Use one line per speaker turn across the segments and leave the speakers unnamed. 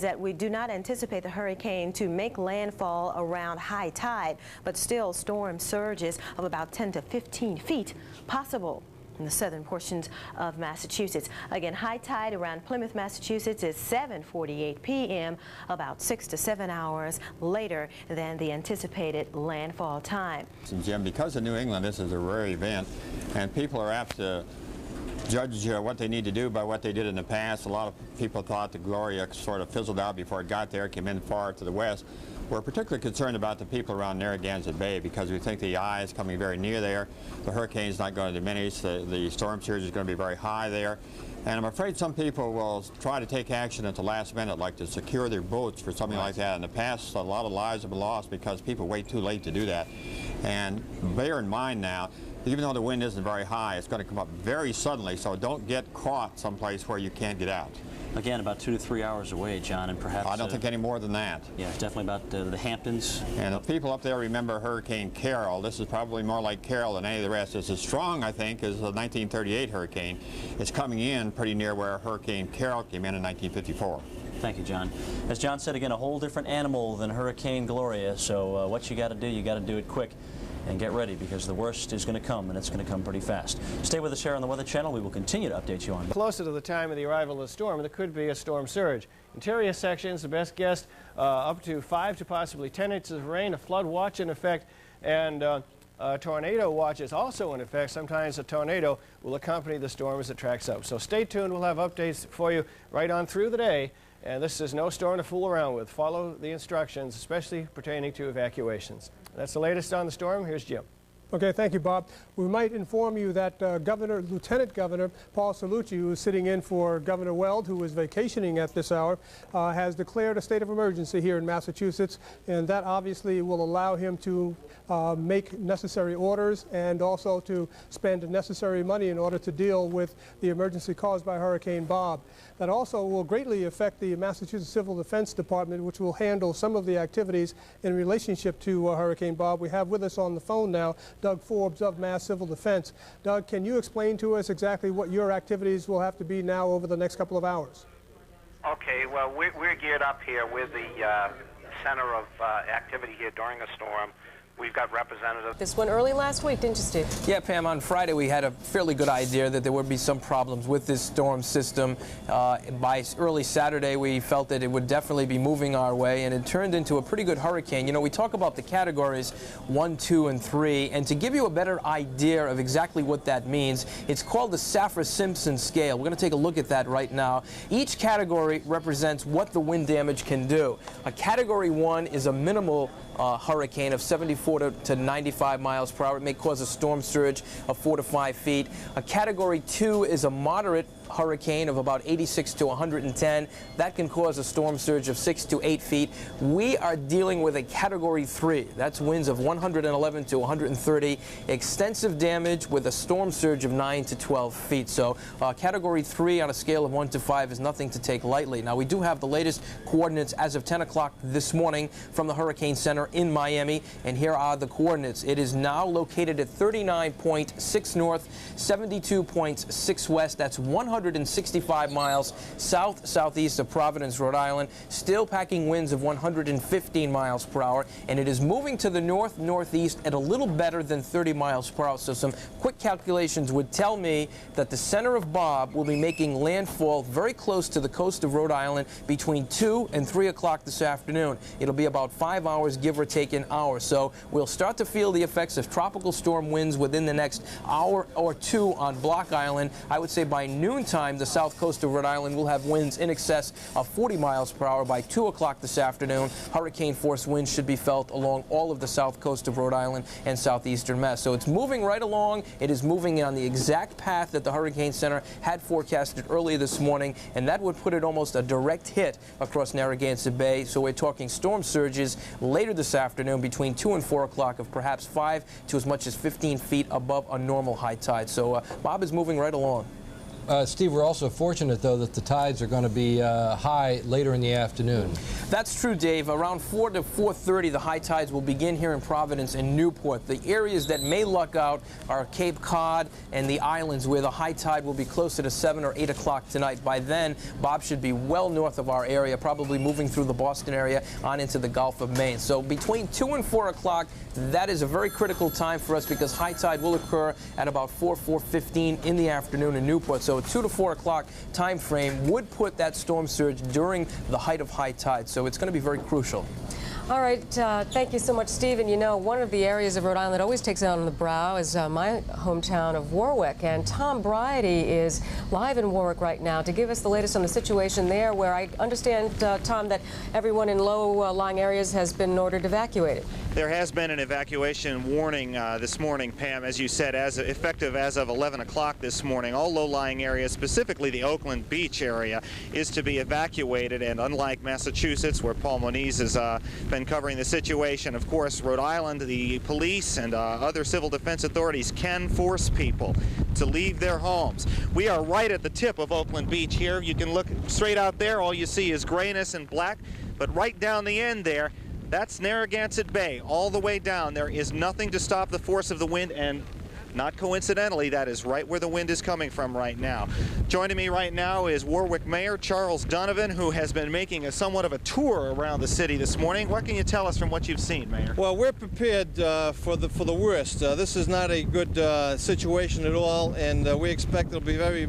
that we do not anticipate the hurricane to make landfall around high tide, but still storm surges of about 10 to 15 feet possible in the southern portions of Massachusetts. Again, high tide around Plymouth, Massachusetts is 7:48 p.m., about 6 to 7 hours later than the anticipated landfall time.
Jim, because of New England, this is a rare event, and people are apt to judge what they need to do by what they did in the past. A lot of people thought the Gloria sort of fizzled out before it got there, came in far to the west. We're particularly concerned about the people around Narragansett Bay because we think the eye is coming very near there. The hurricane's not going to diminish. The storm surge is going to be very high there. And I'm afraid some people will try to take action at the last minute, like to secure their boats for something like that. In the past, a lot of lives have been lost because people wait too late to do that. And bear in mind now, even though the wind isn't very high, it's going to come up very suddenly, so don't get caught someplace where you can't get out.
Again, about 2 to 3 hours away, John, and perhaps...
I don't think any more than that.
Yeah, definitely about the Hamptons.
And the people up there remember Hurricane Carol. This is probably more like Carol than any of the rest. It's as strong, I think, as the 1938 hurricane. It's coming in pretty near where Hurricane Carol came in 1954.
Thank you, John. As John said, again, a whole different animal than Hurricane Gloria, so what you got to do it quick. And get ready, because the worst is going to come, and it's going to come pretty fast. Stay with us here on the Weather Channel. We will continue to update you on.
Closer to the time of the arrival of the storm, there could be a storm surge. Interior sections, the best guess, up to 5 to possibly 10 inches of rain, a flood watch in effect, and a tornado watch is also in effect. Sometimes a tornado will accompany the storm as it tracks up. So stay tuned. We'll have updates for you right on through the day. And this is no storm to fool around with. Follow the instructions, especially pertaining to evacuations. That's the latest on the storm. Here's Jim.
Okay, thank you, Bob. We might inform you that Lieutenant Governor Paul Cellucci, who is sitting in for Governor Weld, who is vacationing at this hour, has declared a state of emergency here in Massachusetts, and that obviously will allow him to make necessary orders and also to spend necessary money in order to deal with the emergency caused by Hurricane Bob. That also will greatly affect the Massachusetts Civil Defense Department, which will handle some of the activities in relationship to Hurricane Bob. We have with us on the phone now Doug Forbes of Mass Civil Defense. Doug, can you explain to us exactly what your activities will have to be now over the next couple of hours?
Okay, well, we're geared up here. We're the center of activity here during a storm. We've got representatives.
This one early last week, didn't you, Steve?
Yeah, Pam, on Friday we had a fairly good idea that there would be some problems with this storm system. By early Saturday we felt that it would definitely be moving our way, and it turned into a pretty good hurricane. You know, we talk about the categories 1, 2, and 3, and to give you a better idea of exactly what that means, it's called the Saffir-Simpson scale. We're going to take a look at that right now. Each category represents what the wind damage can do. A Category 1 is a minimal hurricane of 74 to 95 miles per hour. It may cause a storm surge of 4 to 5 feet. A Category 2 is a moderate hurricane of about 86 to 110. That can cause a storm surge of 6 to 8 feet. We are dealing with a Category 3. That's winds of 111 to 130. Extensive damage with a storm surge of 9 to 12 feet. So Category 3 on a scale of 1 to 5 is nothing to take lightly. Now, we do have the latest coordinates as of 10 o'clock this morning from the Hurricane Center in Miami, and here are the coordinates. It is now located at 39.6 north, 72.6 west. That's 165 miles southeast of Providence, Rhode Island, still packing winds of 115 miles per hour, and it is moving to the northeast at a little better than 30 miles per hour. So some quick calculations would tell me that the center of Bob will be making landfall very close to the coast of Rhode Island between 2 and 3 o'clock this afternoon. It'll be about 5 hours, give or take an hour. So we'll start to feel the effects of tropical storm winds within the next hour or two on Block Island. I would say by noontime, the south coast of Rhode Island will have winds in excess of 40 miles per hour. By 2 o'clock this afternoon, hurricane force winds should be felt along all of the south coast of Rhode Island and southeastern Mass. So it's moving right along. It is moving on the exact path that the Hurricane Center had forecasted earlier this morning, and that would put it almost a direct hit across Narragansett Bay. So we're talking storm surges later this afternoon between 2 and 4 o'clock of perhaps 5 to as much as 15 feet above a normal high tide. So Bob is moving right along.
Steve, we're also fortunate, though, that the tides are going to be high later in the afternoon.
That's true, Dave. Around 4 to 4:30, the high tides will begin here in Providence and Newport. The areas that may luck out are Cape Cod and the islands, where the high tide will be closer to 7 or 8 o'clock tonight. By then, Bob should be well north of our area, probably moving through the Boston area on into the Gulf of Maine. So between 2 and 4 o'clock, that is a very critical time for us because high tide will occur at about 4:15 in the afternoon in Newport. So a 2 to 4 o'clock time frame would put that storm surge during the height of high tide. So it's going to be very crucial.
All right, thank you so much, Steve. And you know, one of the areas of Rhode Island that always takes it on the brow is my hometown of Warwick. And Tom Bryady is live in Warwick right now to give us the latest on the situation there, where I understand, Tom, that everyone in low-lying areas has been ordered evacuated.
There has been an evacuation warning this morning, Pam, as you said, effective as of 11 o'clock this morning. All low-lying areas, specifically the Oakland Beach area, is to be evacuated. And unlike Massachusetts, where Paul Moniz has been covering the situation, of course, Rhode Island, the police and other civil defense authorities can force people to leave their homes. We are right at the tip of Oakland Beach here. You can look straight out there. All you see is grayness and black. But right down the end there, that's Narragansett Bay. All the way down, there is nothing to stop the force of the wind, and not coincidentally, that is right where the wind is coming from right now. Joining me right now is Warwick Mayor Charles Donovan, who has been making somewhat of a tour around the city this morning. What can you tell us from what you've seen, Mayor?
Well, we're prepared for the worst. This is not a good situation at all, and we expect it'll be very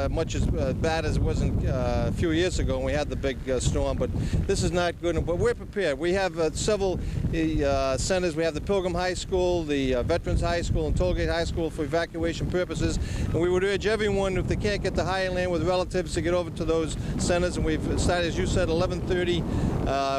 much as bad as it was a few years ago when we had the big storm. But this is not good. But we're prepared. We have several centers. We have the Pilgrim High School, the Veterans High School, and Tollgate High School for evacuation purposes, and we would urge everyone, if they can't get to higher land with relatives, to get over to those centers. And we've started, as you said, 11:30.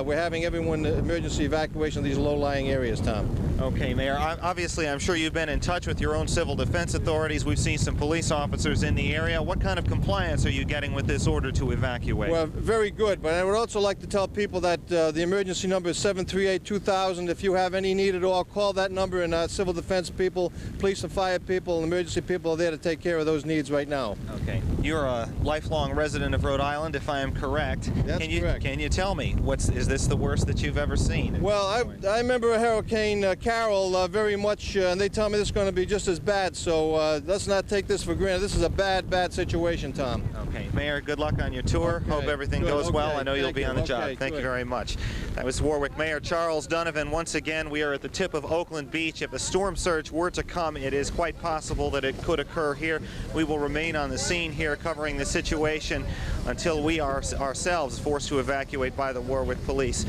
We're having everyone emergency evacuation of these low-lying areas, Tom.
Okay, Mayor. Obviously, I'm sure you've been in touch with your own civil defense authorities. We've seen some police officers in the area. What kind of compliance are you getting with this order to evacuate?
Well, very good. But I would also like to tell people that the emergency number is 738-2000. If you have any need at all, call that number, and civil defense people, police and fire people, and emergency people are there to take care of those needs right now.
Okay. You're a lifelong resident of Rhode Island, if I am correct.
That's correct.
Can you tell me, is this the worst that you've ever seen?
Well, I remember Hurricane Carol very much, and they tell me this is going to be just as bad, so let's not take this for granted. This is a bad situation, Tom.
Okay. Mayor, good luck on your tour.
Okay.
Hope everything goes well. I know you'll be on the job. Thank you very much. That was Warwick Mayor Charles Donovan. Once again, we are at the tip of Oakland Beach. If a storm surge were to come, it is quite possible that it could occur here. We will remain on the scene here covering the situation until we are ourselves forced to evacuate by the Warwick Police.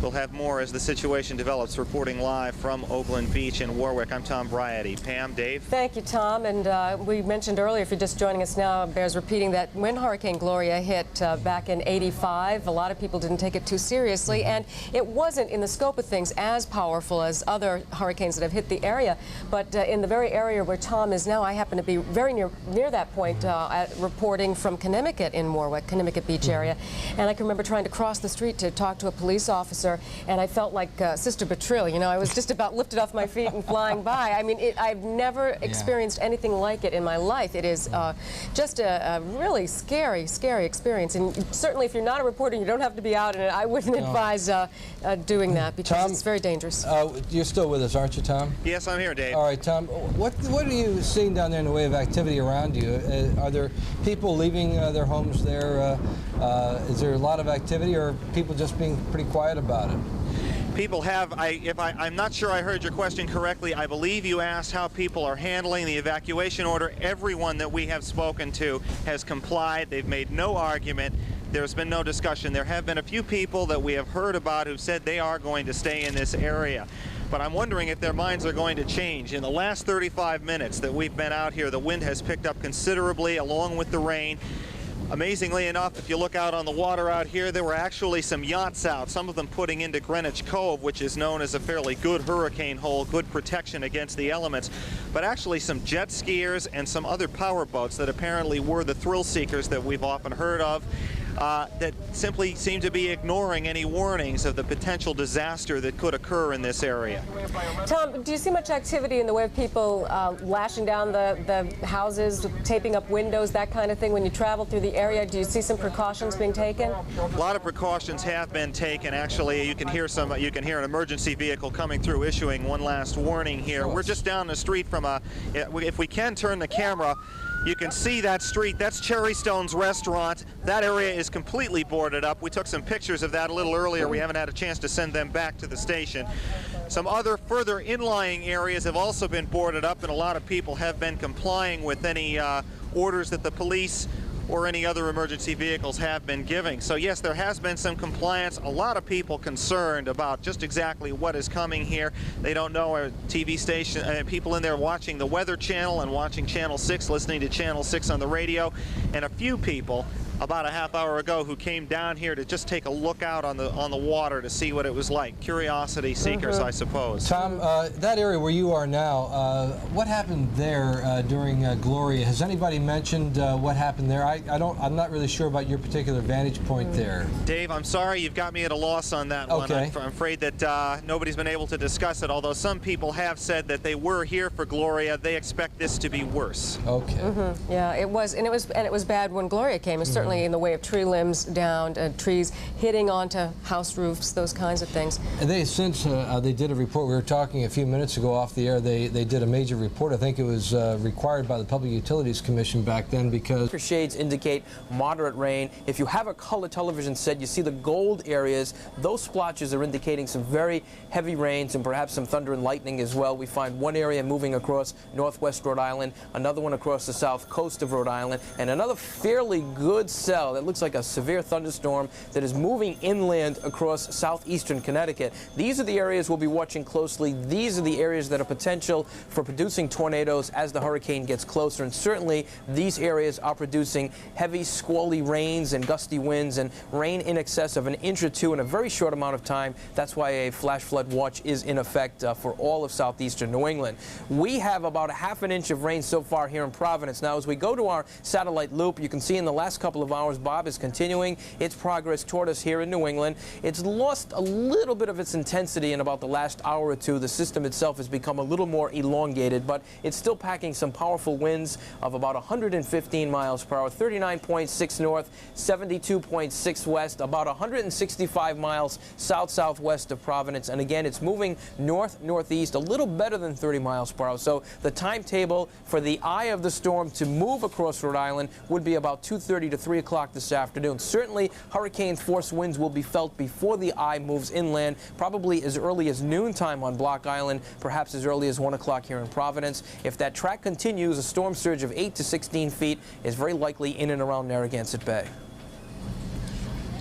We'll have more as the situation develops. Reporting live from Oakland Beach in Warwick, I'm Tom Bryady. Pam, Dave?
Thank you, Tom. And we mentioned earlier, if you're just joining us now, it bears repeating that when Hurricane Gloria hit back in '85, a lot of people didn't take it too seriously, and it wasn't, in the scope of things, as powerful as other hurricanes that have hit the area. But in the very area where Tom is now, I happen to be very near that point, reporting from Connecticut in Warwick, Connecticut Beach area. And I can remember trying to cross the street to talk to a police officer, and I felt like Sister Bertrille. You know, I was just about lifted off my feet and flying by. I mean, I've never experienced anything like it in my life. It is just a really scary experience. And certainly, if you're not a reporter, you don't have to be out in it. I wouldn't advise doing that, because
Tom,
it's very dangerous.
You're still with us, aren't you, Tom?
Yes, I'm here, Dave.
All right, Tom. What are you seeing down there in the way of activity around you? Are there people leaving their homes there? Is there a lot of activity, or are people just being pretty quiet about it?
People have, I'm not sure I heard your question correctly. I believe you asked how people are handling the evacuation order. Everyone that we have spoken to has complied. They've made no argument. There's been no discussion. There have been a few people that we have heard about who said they are going to stay in this area. But I'm wondering if their minds are going to change. In the last 35 minutes that we've been out here, the wind has picked up considerably along with the rain. Amazingly enough, if you look out on the water out here, there were actually some yachts out, some of them putting into Greenwich Cove, which is known as a fairly good hurricane hole, good protection against the elements, but actually some jet skiers and some other power boats that apparently were the thrill seekers that we've often heard of. that simply seem to be ignoring any warnings of the potential disaster that could occur in this area.
Tom, do you see much activity in the way of people lashing down the houses, taping up windows, that kind of thing? When you travel through the area, do you see some precautions being taken?
A lot of precautions have been taken. Actually, you can hear an emergency vehicle coming through issuing one last warning here. We're just down the street from if we can turn the camera, you can see that street. That's Cherry Stone's restaurant. That area is completely boarded up. We took some pictures of that a little earlier. We haven't had a chance to send them back to the station. Some other further inlying areas have also been boarded up, and a lot of people have been complying with any orders that the police or any other emergency vehicles have been giving. So yes, there has been some compliance. A lot of people concerned about just exactly what is coming here. They don't know a TV station, people in there watching the Weather Channel and watching Channel 6, listening to Channel 6 on the radio, and a few people about a half hour ago who came down here to just take a look out on the water to see what it was like. Curiosity seekers, I suppose.
Tom, that area where you are now, what happened there during Gloria? Has anybody mentioned what happened there? I'm not really sure about your particular vantage point there.
Dave, I'm sorry, you've got me at a loss on that one. I'm afraid that nobody's been able to discuss it, although some people have said that they were here for Gloria. They expect this to be worse.
Okay.
Yeah, it was, and it was bad when Gloria came. It certainly in the way of tree limbs down, trees hitting onto house roofs, those kinds of things.
And they they did a report. We were talking a few minutes ago off the air. They did a major report. I think it was required by the Public Utilities Commission back then because
shades indicate moderate rain. If you have a color television set, you see the gold areas. Those splotches are indicating some very heavy rains and perhaps some thunder and lightning as well. We find one area moving across northwest Rhode Island, another one across the south coast of Rhode Island, and another fairly good cell that looks like a severe thunderstorm that is moving inland across southeastern Connecticut. These are the areas we'll be watching closely. These are the areas that are potential for producing tornadoes as the hurricane gets closer, and certainly these areas are producing heavy squally rains and gusty winds and rain in excess of an inch or two in a very short amount of time. That's why a flash flood watch is in effect for all of southeastern New England. We have about a half an inch of rain so far here in Providence. Now, as we go to our satellite loop, you can see in the last couple of hours, Bob is continuing its progress toward us here in New England. It's lost a little bit of its intensity in about the last hour or two. The system itself has become a little more elongated, but it's still packing some powerful winds of about 115 miles per hour, 39.6 north, 72.6 west, about 165 miles south-southwest of Providence. And again, it's moving north-northeast, a little better than 30 miles per hour. So the timetable for the eye of the storm to move across Rhode Island would be about 2:30 to 3 o'clock this afternoon. Certainly, hurricane force winds will be felt before the eye moves inland, probably as early as noontime on Block Island, perhaps as early as 1 o'clock here in Providence. If that track continues, a storm surge of 8 to 16 feet is very likely in and around Narragansett Bay.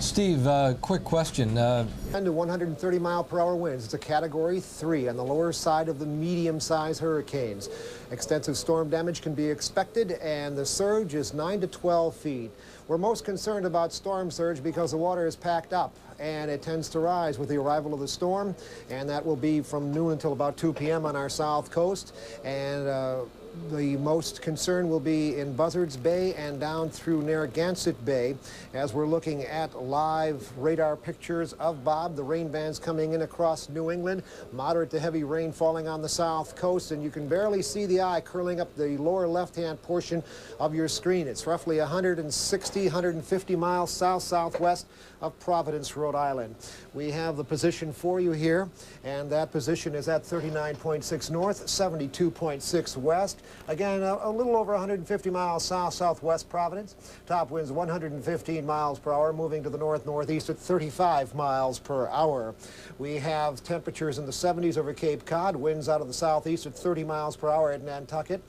Steve, quick question.
10 to 130 mile per hour winds. It's a Category 3 on the lower side of the medium-sized hurricanes. Extensive storm damage can be expected, and the surge is 9 to 12 feet. We're most concerned about storm surge because the water is packed up, and it tends to rise with the arrival of the storm, and that will be from noon until about 2 p.m. on our south coast. And the most concern will be in Buzzards Bay and down through Narragansett Bay as we're looking at live radar pictures of Bob. The rain bands coming in across New England, moderate to heavy rain falling on the south coast, and you can barely see the eye curling up the lower left-hand portion of your screen. It's roughly 160, 150 miles south-southwest of Providence, Rhode Island. We have the position for you here, and that position is at 39.6 north, 72.6 west. Again, a little over 150 miles south-southwest Providence. Top winds 115 miles per hour, moving to the north-northeast at 35 miles per hour. We have temperatures in the 70s over Cape Cod, winds out of the southeast at 30 miles per hour at Nantucket.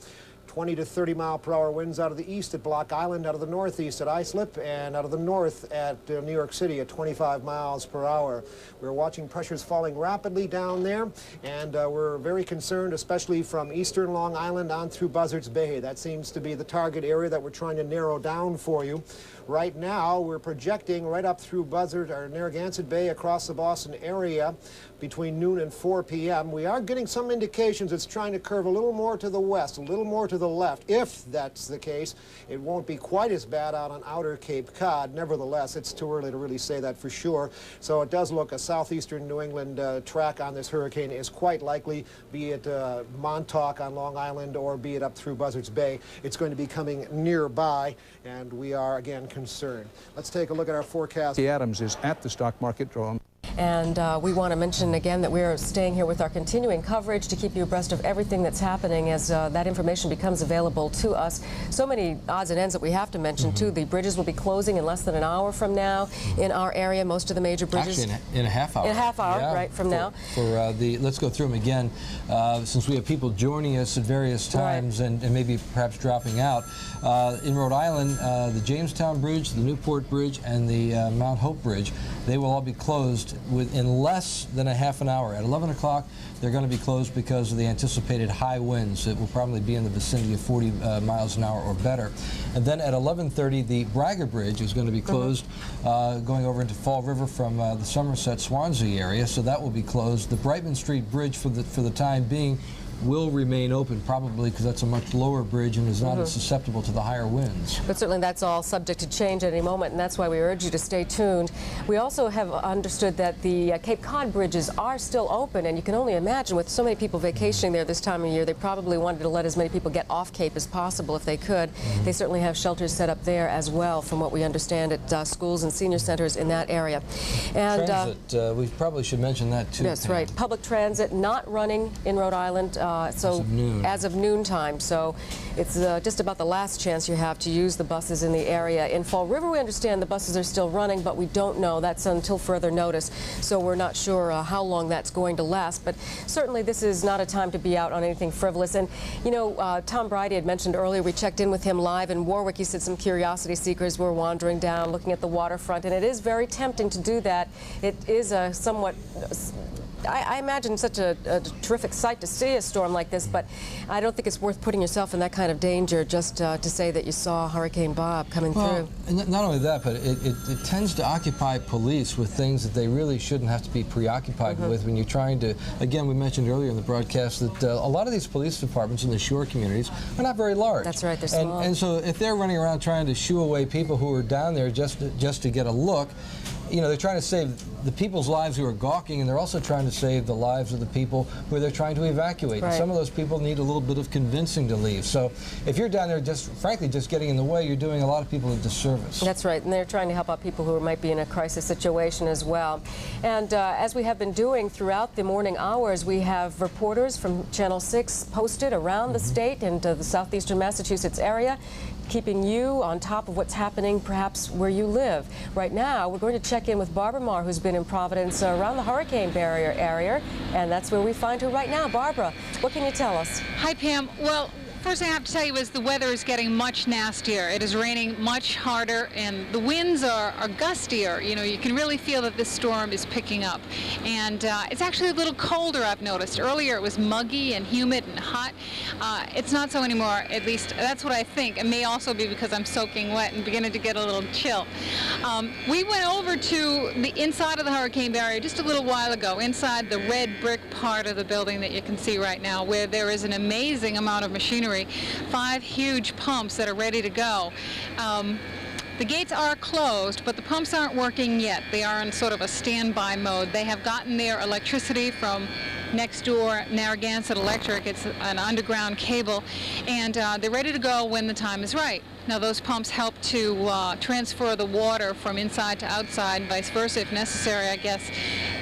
20 to 30 mile per hour winds out of the east at Block Island, out of the northeast at Islip, and out of the north at New York City at 25 miles per hour. We're watching pressures falling rapidly down there, and we're very concerned, especially from eastern Long Island on through Buzzards Bay. That seems to be the target area that we're trying to narrow down for you. Right now, we're projecting right up through Buzzard or Narragansett Bay across the Boston area between noon and 4 p.m. We are getting some indications it's trying to curve a little more to the west, a little more to to the left. If that's the case, it won't be quite as bad out on outer Cape Cod. Nevertheless, it's too early to really say that for sure. So it does look a southeastern New England track on this hurricane is quite likely, be it Montauk on Long Island or be it up through Buzzards Bay. It's going to be coming nearby, and we are, again, concerned. Let's take a look at our forecast.
Adams is at the stock market draw.
And we want to mention again that we're staying here with our continuing coverage to keep you abreast of everything that's happening as that information becomes available to us. So many odds and ends that we have to mention, too. The bridges will be closing in less than an hour from now in our area. Most of the major bridges.
Actually, in a half hour.
In a half hour,
yeah,
right, from now.
Let's go through them again, since we have people joining us at various times and maybe perhaps dropping out. In Rhode Island, the Jamestown Bridge, the Newport Bridge, and the Mount Hope Bridge, they will all be closed within less than a half an hour. At 11 o'clock, they're going to be closed because of the anticipated high winds. It will probably be in the vicinity of 40 miles an hour or better. And then at 11:30, the Braga Bridge is going to be closed, going over into Fall River from the Somerset-Swansea area, so that will be closed. The Brightman Street Bridge, for the time being, will remain open, probably because that's a much lower bridge and is not as susceptible to the higher winds.
But certainly that's all subject to change at any moment, and that's why we urge you to stay tuned. We also have understood that the Cape Cod bridges are still open, and you can only imagine with so many people vacationing there this time of year, they probably wanted to let as many people get off Cape as possible if they could. They certainly have shelters set up there as well, from what we understand, at schools and senior centers in that area. And
transit, we probably should mention that too.
That's right. Public transit not running in Rhode Island as of noontime. So it's just about the last chance you have to use the buses in the area. In Fall River, we understand the buses are still running, but we don't know. That's until further notice. So we're not sure how long that's going to last. But certainly this is not a time to be out on anything frivolous. And, you know, Tom Bridey had mentioned earlier, we checked in with him live in Warwick. He said some curiosity seekers were wandering down, looking at the waterfront. And it is very tempting to do that. It is a somewhat... I imagine such a terrific sight to see a storm like this, but I don't think it's worth putting yourself in that kind of danger just to say that you saw Hurricane Bob coming through.
And not only that, but it tends to occupy police with things that they really shouldn't have to be preoccupied with when you're trying to, again, we mentioned earlier in the broadcast that a lot of these police departments in the shore communities are not very large.
That's right, they're small.
And so if they're running around trying to shoo away people who are down there just to get a look, you know, they're trying to save the people's lives who are gawking, and they're also trying to save the lives of the people who they're trying to evacuate.
Right.
And some of those people need a little bit of convincing to leave. So if you're down there frankly, just getting in the way, you're doing a lot of people a disservice.
That's right, and they're trying to help out people who might be in a crisis situation as well. And as we have been doing throughout the morning hours, we have reporters from Channel 6 posted around the state and the southeastern Massachusetts area, keeping you on top of what's happening perhaps where you live. Right now, we're going to check in with Barbara Marr, who's been in Providence around the hurricane barrier area, and that's where we find her right now. Barbara, what can you tell us?
Hi, Pam. Well, first thing I have to tell you is the weather is getting much nastier. It is raining much harder, and the winds are gustier. You know, you can really feel that this storm is picking up. And it's actually a little colder, I've noticed. Earlier it was muggy and humid and hot. It's not so anymore, at least that's what I think. It may also be because I'm soaking wet and beginning to get a little chill. We went over to the inside of the hurricane barrier just a little while ago, inside the red brick part of the building that you can see right now, where there is an amazing amount of machinery. 5 huge pumps that are ready to go. The gates are closed, but the pumps aren't working yet. They are in sort of a standby mode. They have gotten their electricity from next door, Narragansett Electric. It's an underground cable, and they're ready to go when the time is right. Now, those pumps help to transfer the water from inside to outside and vice versa if necessary, I guess,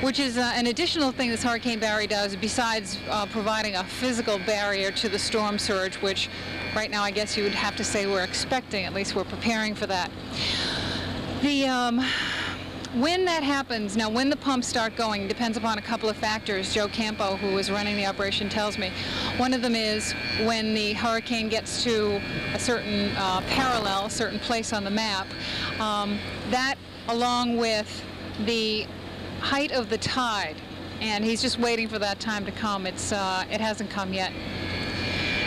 which is an additional thing this hurricane barrier does besides providing a physical barrier to the storm surge, which right now I guess you would have to say we're expecting. At least we're preparing for that. When that happens, now when the pumps start going, depends upon a couple of factors. Joe Campo, who is running the operation, tells me. One of them is when the hurricane gets to a certain parallel, a certain place on the map. That, along with the height of the tide, and he's just waiting for that time to come. It hasn't come yet.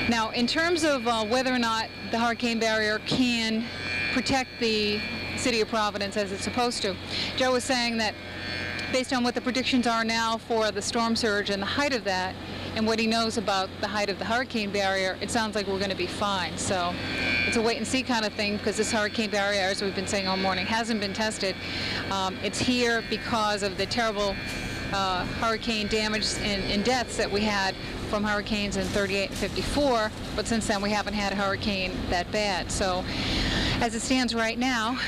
Now, in terms of whether or not the hurricane barrier can protect the city of Providence as it's supposed to, Joe was saying that based on what the predictions are now for the storm surge and the height of that, and what he knows about the height of the hurricane barrier, it sounds like we're going to be fine. So it's a wait and see kind of thing, because this hurricane barrier, as we've been saying all morning, hasn't been tested. It's here because of the terrible hurricane damage and deaths that we had from hurricanes in 38 and 54, but since then we haven't had a hurricane that bad. So as it stands right now,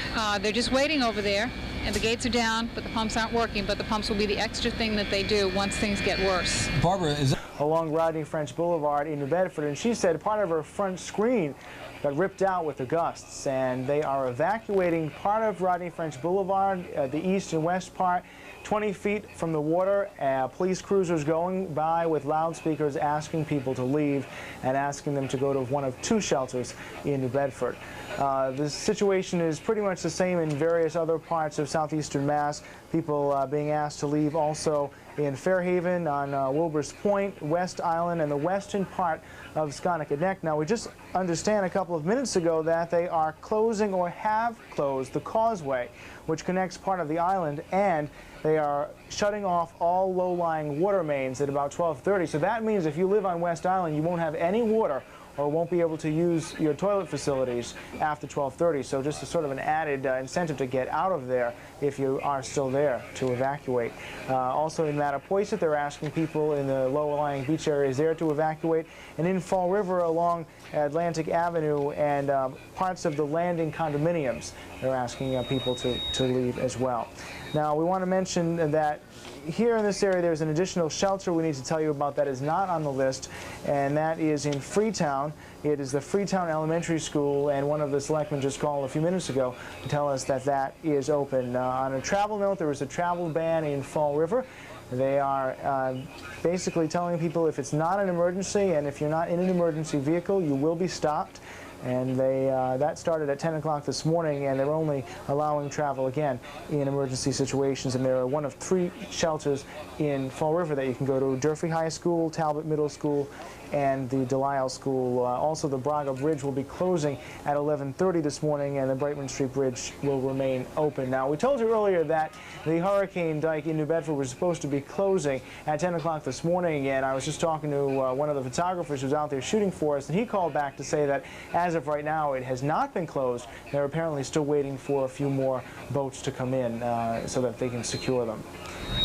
they're just waiting over there, and the gates are down, but the pumps aren't working, but the pumps will be the extra thing that they do once things get worse.
Barbara, is
along Rodney French Boulevard in New Bedford, and she said part of her front screen got ripped out with the gusts, and they are evacuating part of Rodney French Boulevard, the east and west part, 20 feet from the water. Police cruisers going by with loudspeakers asking people to leave and asking them to go to one of 2 shelters in New Bedford. The situation is pretty much the same in various other parts of southeastern Mass. People being asked to leave also in Fairhaven, on Wilbur's Point, West Island, and the western part of Sconnecut Neck. Now, we just understand a couple of minutes ago that they are closing or have closed the causeway, which connects part of the island, and they are shutting off all low-lying water mains at about 12:30. So that means if you live on West Island, you won't have any water or won't be able to use your toilet facilities after 12:30. So just a sort of an added incentive to get out of there if you are still there to evacuate. Also in Mattapoisett, they're asking people in the lower-lying beach areas there to evacuate. And in Fall River along Atlantic Avenue and parts of the Landing condominiums, they're asking people to leave as well. Now, we want to mention that here in this area there's an additional shelter we need to tell you about that is not on the list, and that is in Freetown. It is the Freetown Elementary School, and one of the selectmen just called a few minutes ago to tell us that that is open. On a travel note, there is a travel ban in Fall River. They are basically telling people if it's not an emergency and if you're not in an emergency vehicle, you will be stopped. And that started at 10 o'clock this morning, and they're only allowing travel again in emergency situations. And there are one of 3 shelters in Fall River that you can go to: Durfee High School, Talbot Middle School, and the Delisle School. Also, the Braga Bridge will be closing at 11:30 this morning, and the Brightman Street Bridge will remain open. Now, we told you earlier that the Hurricane Dike in New Bedford was supposed to be closing at 10 o'clock this morning, and I was just talking to one of the photographers who's out there shooting for us, and he called back to say that as of right now, it has not been closed. They're apparently still waiting for a few more boats to come in so that they can secure them.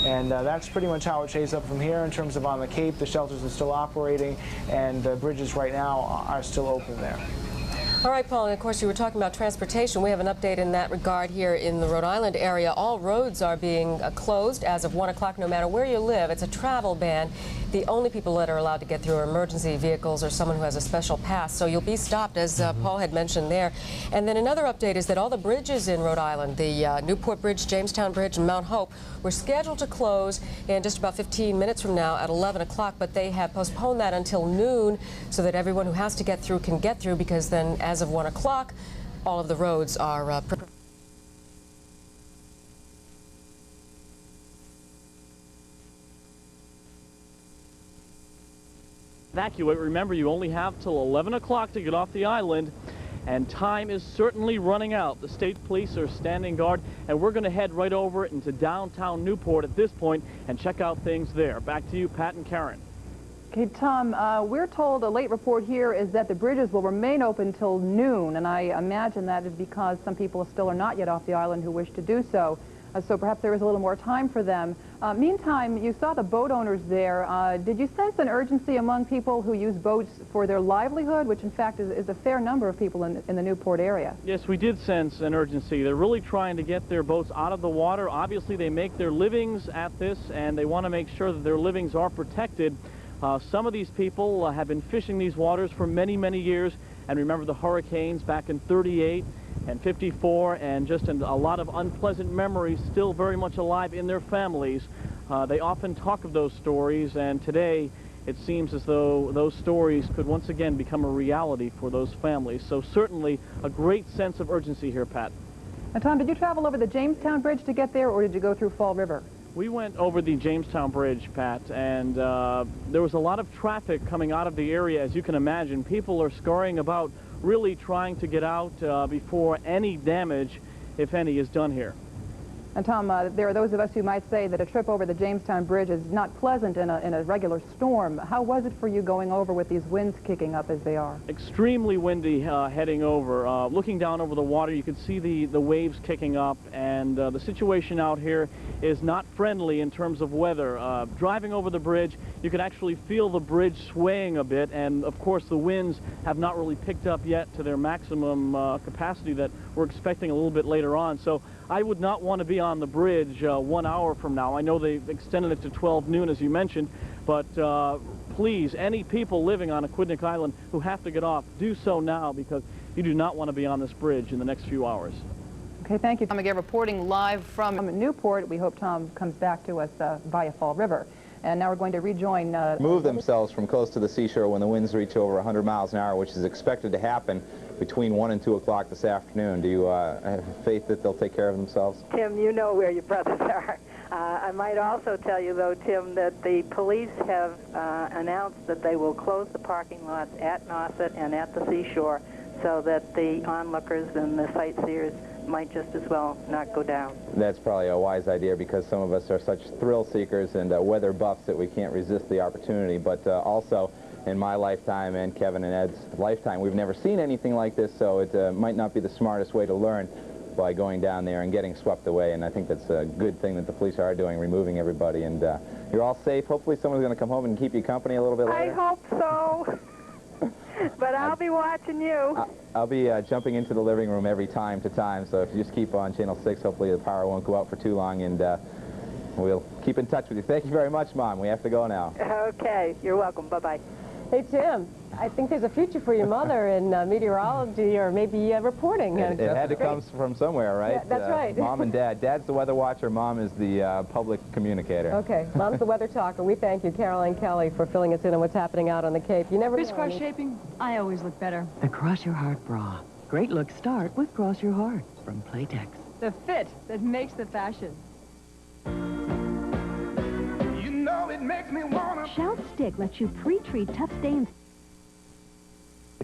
And that's pretty much how it shapes up from here in terms of on the Cape. The shelters are still operating, and the bridges right now are still open there.
All right, Paul, and of course you were talking about transportation. We have an update in that regard here in the Rhode Island area. All roads are being closed as of 1 o'clock no matter where you live. It's a travel ban. The only people that are allowed to get through are emergency vehicles or someone who has a special pass. So you'll be stopped, as Paul had mentioned there. And then another update is that all the bridges in Rhode Island, the Newport Bridge, Jamestown Bridge, and Mount Hope, were scheduled to close in just about 15 minutes from now at 11 o'clock, but they have postponed that until noon so that everyone who has to get through can get through, because then as of 1 o'clock, all of the roads are
evacuate. Remember, you only have till 11 o'clock to get off the island, and time is certainly running out. The state police are standing guard, and we're going to head right over into downtown Newport at this point and check out things there. Back to you, Pat and Karen.
Okay, Tom, we're told a late report here is that the bridges will remain open till noon, and I imagine that is because some people still are not yet off the island who wish to do so. So perhaps there is a little more time for them. Meantime, you saw the boat owners there. Did you sense an urgency among people who use boats for their livelihood, which in fact is a fair number of people in the Newport area?
Yes, we did sense an urgency. They're really trying to get their boats out of the water. Obviously, they make their livings at this, and they want to make sure that their livings are protected. Some of these people have been fishing these waters for many, many years, and remember the hurricanes back in 38 and 54, and just a lot of unpleasant memories still very much alive in their families. They often talk of those stories, and today it seems as though those stories could once again become a reality for those families. So certainly a great sense of urgency here, Pat.
Now, Tom, did you travel over the Jamestown Bridge to get there, or did you go through Fall River?
We went over the Jamestown Bridge, Pat, and there was a lot of traffic coming out of the area, as you can imagine. People are scurrying about, really trying to get out before any damage, if any, is done here.
And Tom, there are those of us who might say that a trip over the Jamestown Bridge is not pleasant in a regular storm. How was it for you going over with these winds kicking up as they are?
Extremely windy heading over. Looking down over the water, you could see the waves kicking up, and the situation out here is not friendly in terms of weather. Driving over the bridge, you can actually feel the bridge swaying a bit, and of course the winds have not really picked up yet to their maximum capacity that we're expecting a little bit later on. So I would not want to be on the bridge 1 hour from now. I know they've extended it to 12 noon, as you mentioned, but please, any people living on Aquidneck Island who have to get off, do so now, because you do not want to be on this bridge in the next few hours.
Okay, thank you. Tom again reporting live from Newport. We hope Tom comes back to us via Fall River. And now we're going to rejoin...
move themselves from close to the seashore when the winds reach over 100 miles an hour, which is expected to happen between 1 and 2 o'clock this afternoon. Do you have faith that they'll take care of themselves?
Tim, you know where your brothers are. I might also tell you, though, Tim, that the police have announced that they will close the parking lots at Nauset and at the seashore so that the onlookers and the sightseers might just as well not go down.
That's probably a wise idea, because some of us are such thrill seekers and weather buffs that we can't resist the opportunity. But also, in my lifetime and Kevin and Ed's lifetime, we've never seen anything like this, so it might not be the smartest way to learn by going down there and getting swept away. And I think that's a good thing that the police are doing, removing everybody. And you're all safe. Hopefully someone's going to come home and keep you company a little bit later.
I hope so. But I'll be watching you.
I'll be jumping into the living room every time to time, so if you just keep on Channel 6, hopefully the power won't go out for too long, and we'll keep in touch with you. Thank you very much, Mom. We have to go now.
Okay. You're welcome. Bye-bye.
Hey, Tim, I think there's a future for your mother in meteorology or maybe reporting.
It had to come from somewhere, right?
Yeah, that's right.
Mom and Dad. Dad's the weather watcher. Mom is the public communicator.
Okay. Mom's the weather talker. We thank you, Caroline Kelly, for filling us in on what's happening out on the Cape. You never
Crisscross shaping, I always look better. The Cross Your Heart bra. Great looks start with Cross Your Heart from Playtex.
The fit that makes the fashion.
You know it makes me wanna...
Shout Stick lets you pre-treat tough stains.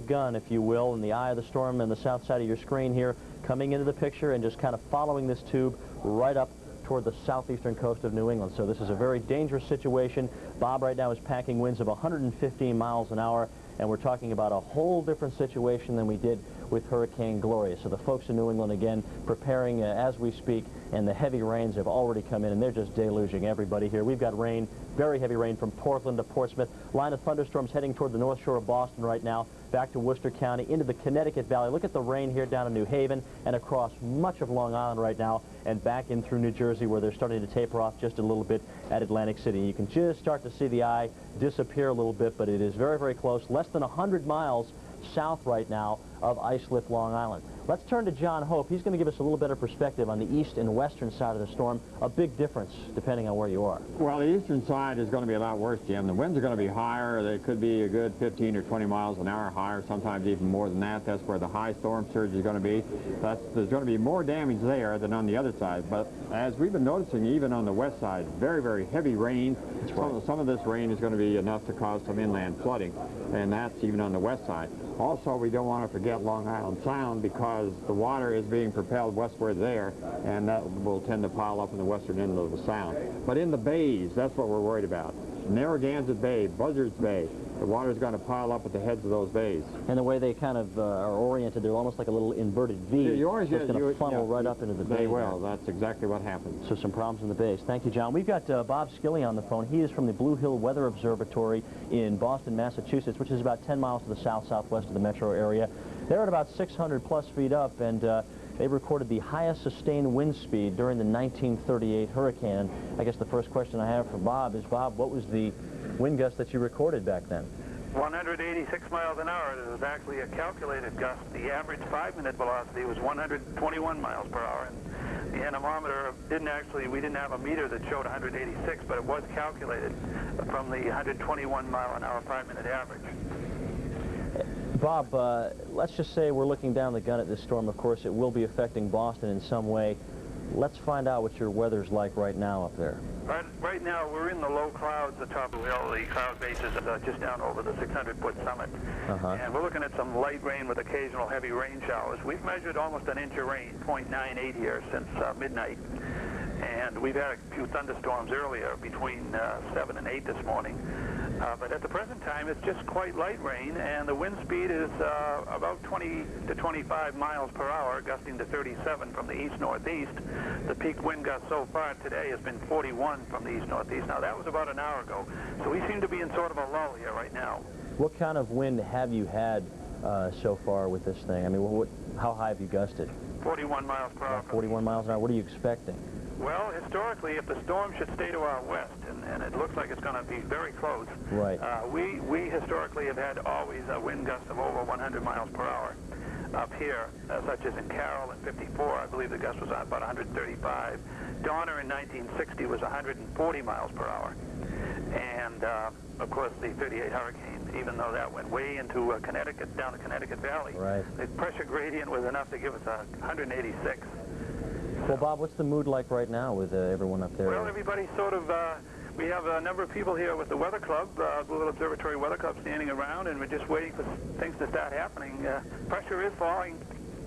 Gun, if you will, in the eye of the storm on the south side of your screen here, coming into the picture and just kind of following this tube right up toward the southeastern coast of New England. So this is a very dangerous situation. Bob right now is packing winds of 115 miles an hour, and we're talking about a whole different situation than we did with Hurricane Gloria. So the folks in New England, again, preparing as we speak, and the heavy rains have already come in, and they're just deluging everybody here. We've got rain, very heavy rain from Portland to Portsmouth. Line of thunderstorms heading toward the north shore of Boston right now, back to Worcester County, into the Connecticut Valley. Look at the rain here down in New Haven and across much of Long Island right now, and back in through New Jersey, where they're starting to taper off just a little bit at Atlantic City. You can just start to see the eye disappear a little bit, but it is very, very close. Less than 100 miles south right now of Islip, Long Island. Let's turn to John Hope. He's going to give us a little better perspective on the east and western side of the storm. A big difference depending on where you are.
Well, the eastern side is going to be a lot worse, Jim. The winds are going to be higher. They could be a good 15 or 20 miles an hour higher, sometimes even more than that. That's where the high storm surge is going to be. There's going to be more damage there than on the other side. But as we've been noticing, even on the west side, very, very heavy rain. Some of this rain is going to be enough to cause some inland flooding, and that's even on the west side. Also, we don't want to forget Long Island Sound, because the water is being propelled westward there, and that will tend to pile up in the western end of the sound. But in the bays, that's what we're worried about. Narragansett Bay, Buzzards Bay, the water is going to pile up at the heads of those bays.
And the way they kind of are oriented, they're almost like a little inverted V.
Yeah,
so it's going to funnel right up into the bay.
They will. That's exactly what happens.
So some problems in the bays. Thank you, John. We've got Bob Skilly on the phone. He is from the Blue Hill Weather Observatory in Boston, Massachusetts, which is about 10 miles to the south-southwest of the metro area. They're at about 600-plus feet up, and they recorded the highest sustained wind speed during the 1938 hurricane. I guess the first question I have for Bob is, Bob, what was the wind gust that you recorded back then?
186 miles an hour. It was actually a calculated gust. The average 5-minute velocity was 121 miles per hour. And the anemometer we didn't have a meter that showed 186, but it was calculated from the 121 mile an hour 5-minute average.
Bob, let's just say we're looking down the gun at this storm. Of course, it will be affecting Boston in some way. Let's find out what your weather's like right now up there.
Right now, we're in the low clouds atop the hill. The cloud base is just down over the 600-foot summit. And we're looking at some light rain with occasional heavy rain showers. We've measured almost an inch of rain, 0.98 here, since midnight. And we've had a few thunderstorms earlier between 7 and 8 this morning. But at the present time, it's just quite light rain, and the wind speed is about 20 to 25 miles per hour, gusting to 37 from the east-northeast. The peak wind gust so far today has been 41 from the east-northeast. Now, that was about an hour ago, so we seem to be in sort of a lull here right now.
What kind of wind have you had so far with this thing? I mean, how high have you gusted?
41 miles per hour.
41 miles an hour. What are you expecting?
Well, historically, if the storm should stay to our west, and it looks like it's going to be very close,
right.
We historically have had always a wind gust of over 100 miles per hour up here, such as in Carroll in 54. I believe the gust was about 135. Donner in 1960 was 140 miles per hour. And, of course, the 38 hurricane, even though that went way into Connecticut, down the Connecticut Valley,
right.
The pressure gradient was enough to give us 186.
Well, Bob, what's the mood like right now with everyone up there?
Well, everybody sort of, we have a number of people here with the Weather Club, Blue Observatory Weather Club, standing around, and we're just waiting for things to start happening. Pressure is falling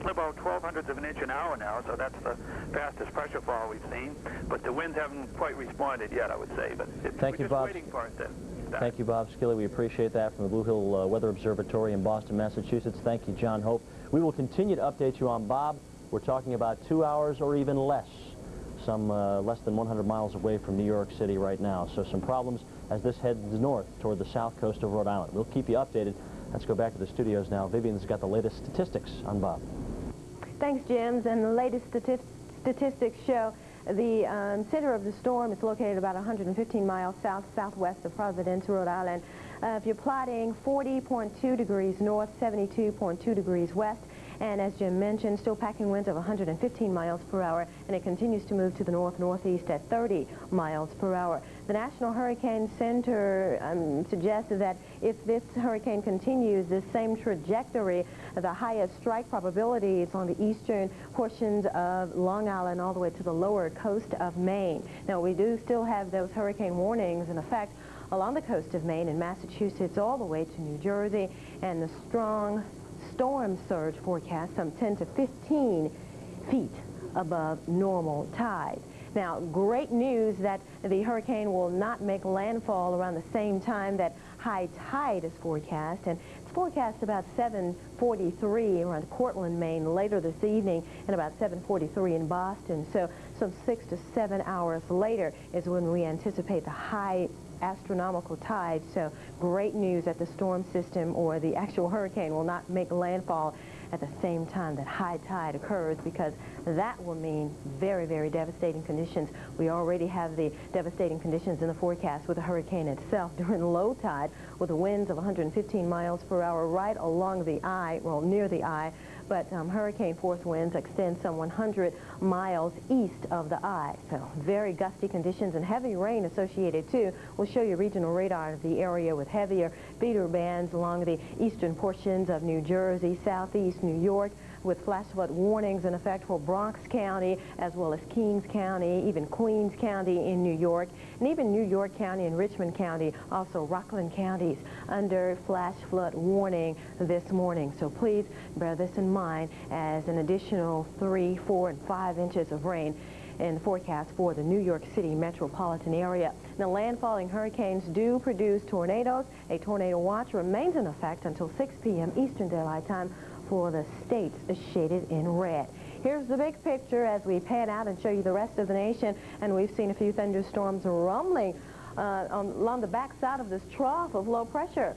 about 0.12 of an inch an hour now, so that's the fastest pressure fall we've seen. But the winds haven't quite responded yet, I would say. But we're just waiting for it to start.
Thank you, Bob Skilly. We appreciate that from the Blue Hill Weather Observatory in Boston, Massachusetts. Thank you, John Hope. We will continue to update you on Bob. We're talking about 2 hours or even less, some less than 100 miles away from New York City right now. So some problems as this heads north toward the south coast of Rhode Island. We'll keep you updated. Let's go back to the studios now. Vivian's got the latest statistics on Bob.
Thanks, James. And the latest statistics show the center of the storm is located about 115 miles southwest of Providence, Rhode Island. If you're plotting 40.2 degrees north, 72.2 degrees west, and as Jim mentioned, still packing winds of 115 miles per hour, and it continues to move to the north-northeast at 30 miles per hour. The National Hurricane Center suggested that if this hurricane continues this same trajectory, the highest strike probability is on the eastern portions of Long Island all the way to the lower coast of Maine. Now, we do still have those hurricane warnings in effect along the coast of Maine and Massachusetts all the way to New Jersey, and the strong storm surge forecast some 10 to 15 feet above normal tide. Now, great news that the hurricane will not make landfall around the same time that high tide is forecast, and it's forecast about 7:43 around Cortland, Maine later this evening, and about 7:43 in Boston. So some 6 to 7 hours later is when we anticipate the high astronomical tide. So great news that the storm system or the actual hurricane will not make landfall at the same time that high tide occurs, because that will mean very, very devastating conditions. We already have the devastating conditions in the forecast with the hurricane itself during low tide, with the winds of 115 miles per hour right along the eye, well, near the eye, but hurricane force winds extend some 100 miles east of the eye. So very gusty conditions and heavy rain associated too. We'll show you regional radar of the area with heavier beater bands along the eastern portions of New Jersey, southeast New York, with flash flood warnings in effect for Bronx County, as well as Kings County, even Queens County in New York, and even New York County and Richmond County, also Rockland counties, under flash flood warning this morning. So please bear this in mind as an additional 3, 4, and 5 inches of rain in the forecast for the New York City metropolitan area. Now, landfalling hurricanes do produce tornadoes. A tornado watch remains in effect until 6 p.m. Eastern Daylight Time for the states shaded in red. Here's the big picture as we pan out and show you the rest of the nation. And we've seen a few thunderstorms rumbling along the backside of this trough of low pressure.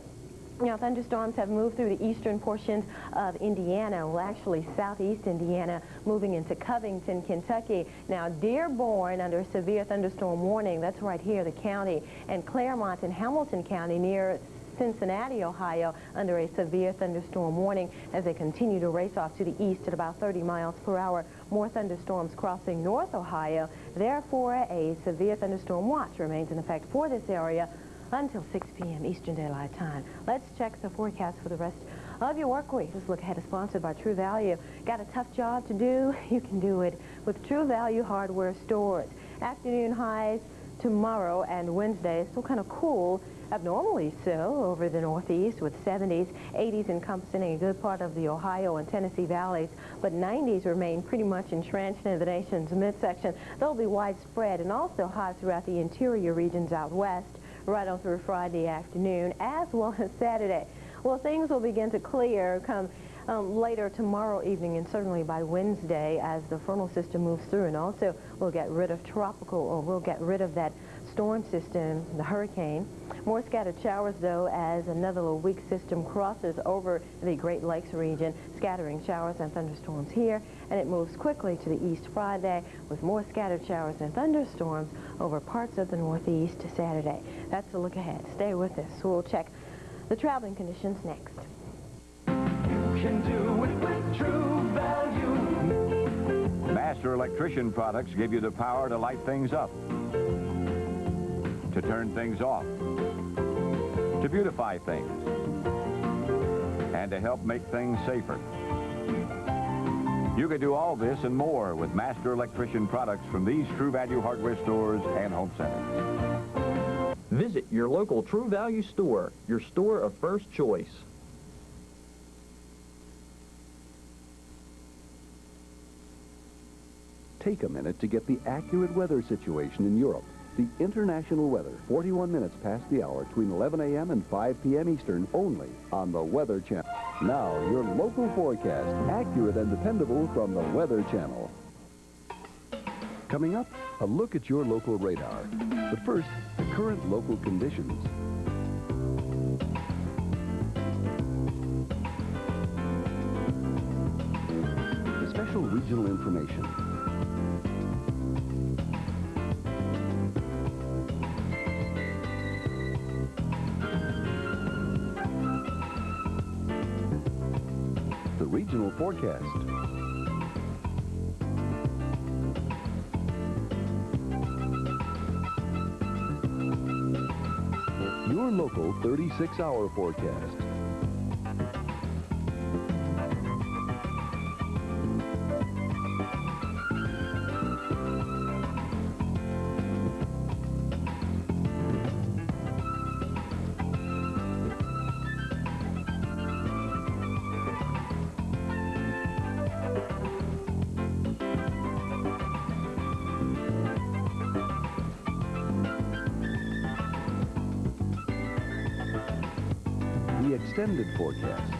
You know, thunderstorms have moved through the eastern portions of Indiana, well, actually southeast Indiana, moving into Covington, Kentucky. Now, Dearborn under a severe thunderstorm warning, that's right here, the county, and Claremont and Hamilton County near Cincinnati, Ohio, under a severe thunderstorm warning as they continue to race off to the east at about 30 miles per hour. More thunderstorms crossing North Ohio. Therefore, a severe thunderstorm watch remains in effect for this area until 6 p.m. Eastern Daylight Time. Let's check the forecast for the rest of your work week. This look ahead is sponsored by True Value. Got a tough job to do? You can do it with True Value hardware stores. Afternoon highs tomorrow and Wednesday. It's still kind of cool, abnormally so, over the Northeast with 70s, 80s encompassing a good part of the Ohio and Tennessee valleys, but 90s remain pretty much entrenched in the nation's midsection. They'll be widespread and also hot throughout the interior regions out west, right on through Friday afternoon, as well as Saturday. Well, things will begin to clear come later tomorrow evening and certainly by Wednesday as the frontal system moves through, and also we'll get rid of that storm system, the hurricane. More scattered showers, though, as another little weak system crosses over the Great Lakes region, scattering showers and thunderstorms here, and it moves quickly to the east Friday with more scattered showers and thunderstorms over parts of the Northeast to Saturday. That's a look ahead. Stay with us. We'll check the traveling conditions next.
Can do it with True Value. Master Electrician products give you the power to light things up, to turn things off, to beautify things, and to help make things safer. You can do all this and more with Master Electrician products from these True Value hardware stores and home centers.
Visit your local True Value store, your store of first choice.
Take a minute to get the accurate weather situation in Europe. The international weather, 41 minutes past the hour between 11 a.m. and 5 p.m. Eastern, only on the Weather Channel. Now, your local forecast, accurate and dependable from the Weather Channel. Coming up, a look at your local radar. But first, the current local conditions. The special regional information. The regional forecast. Your local 36-hour forecast. The extended forecast.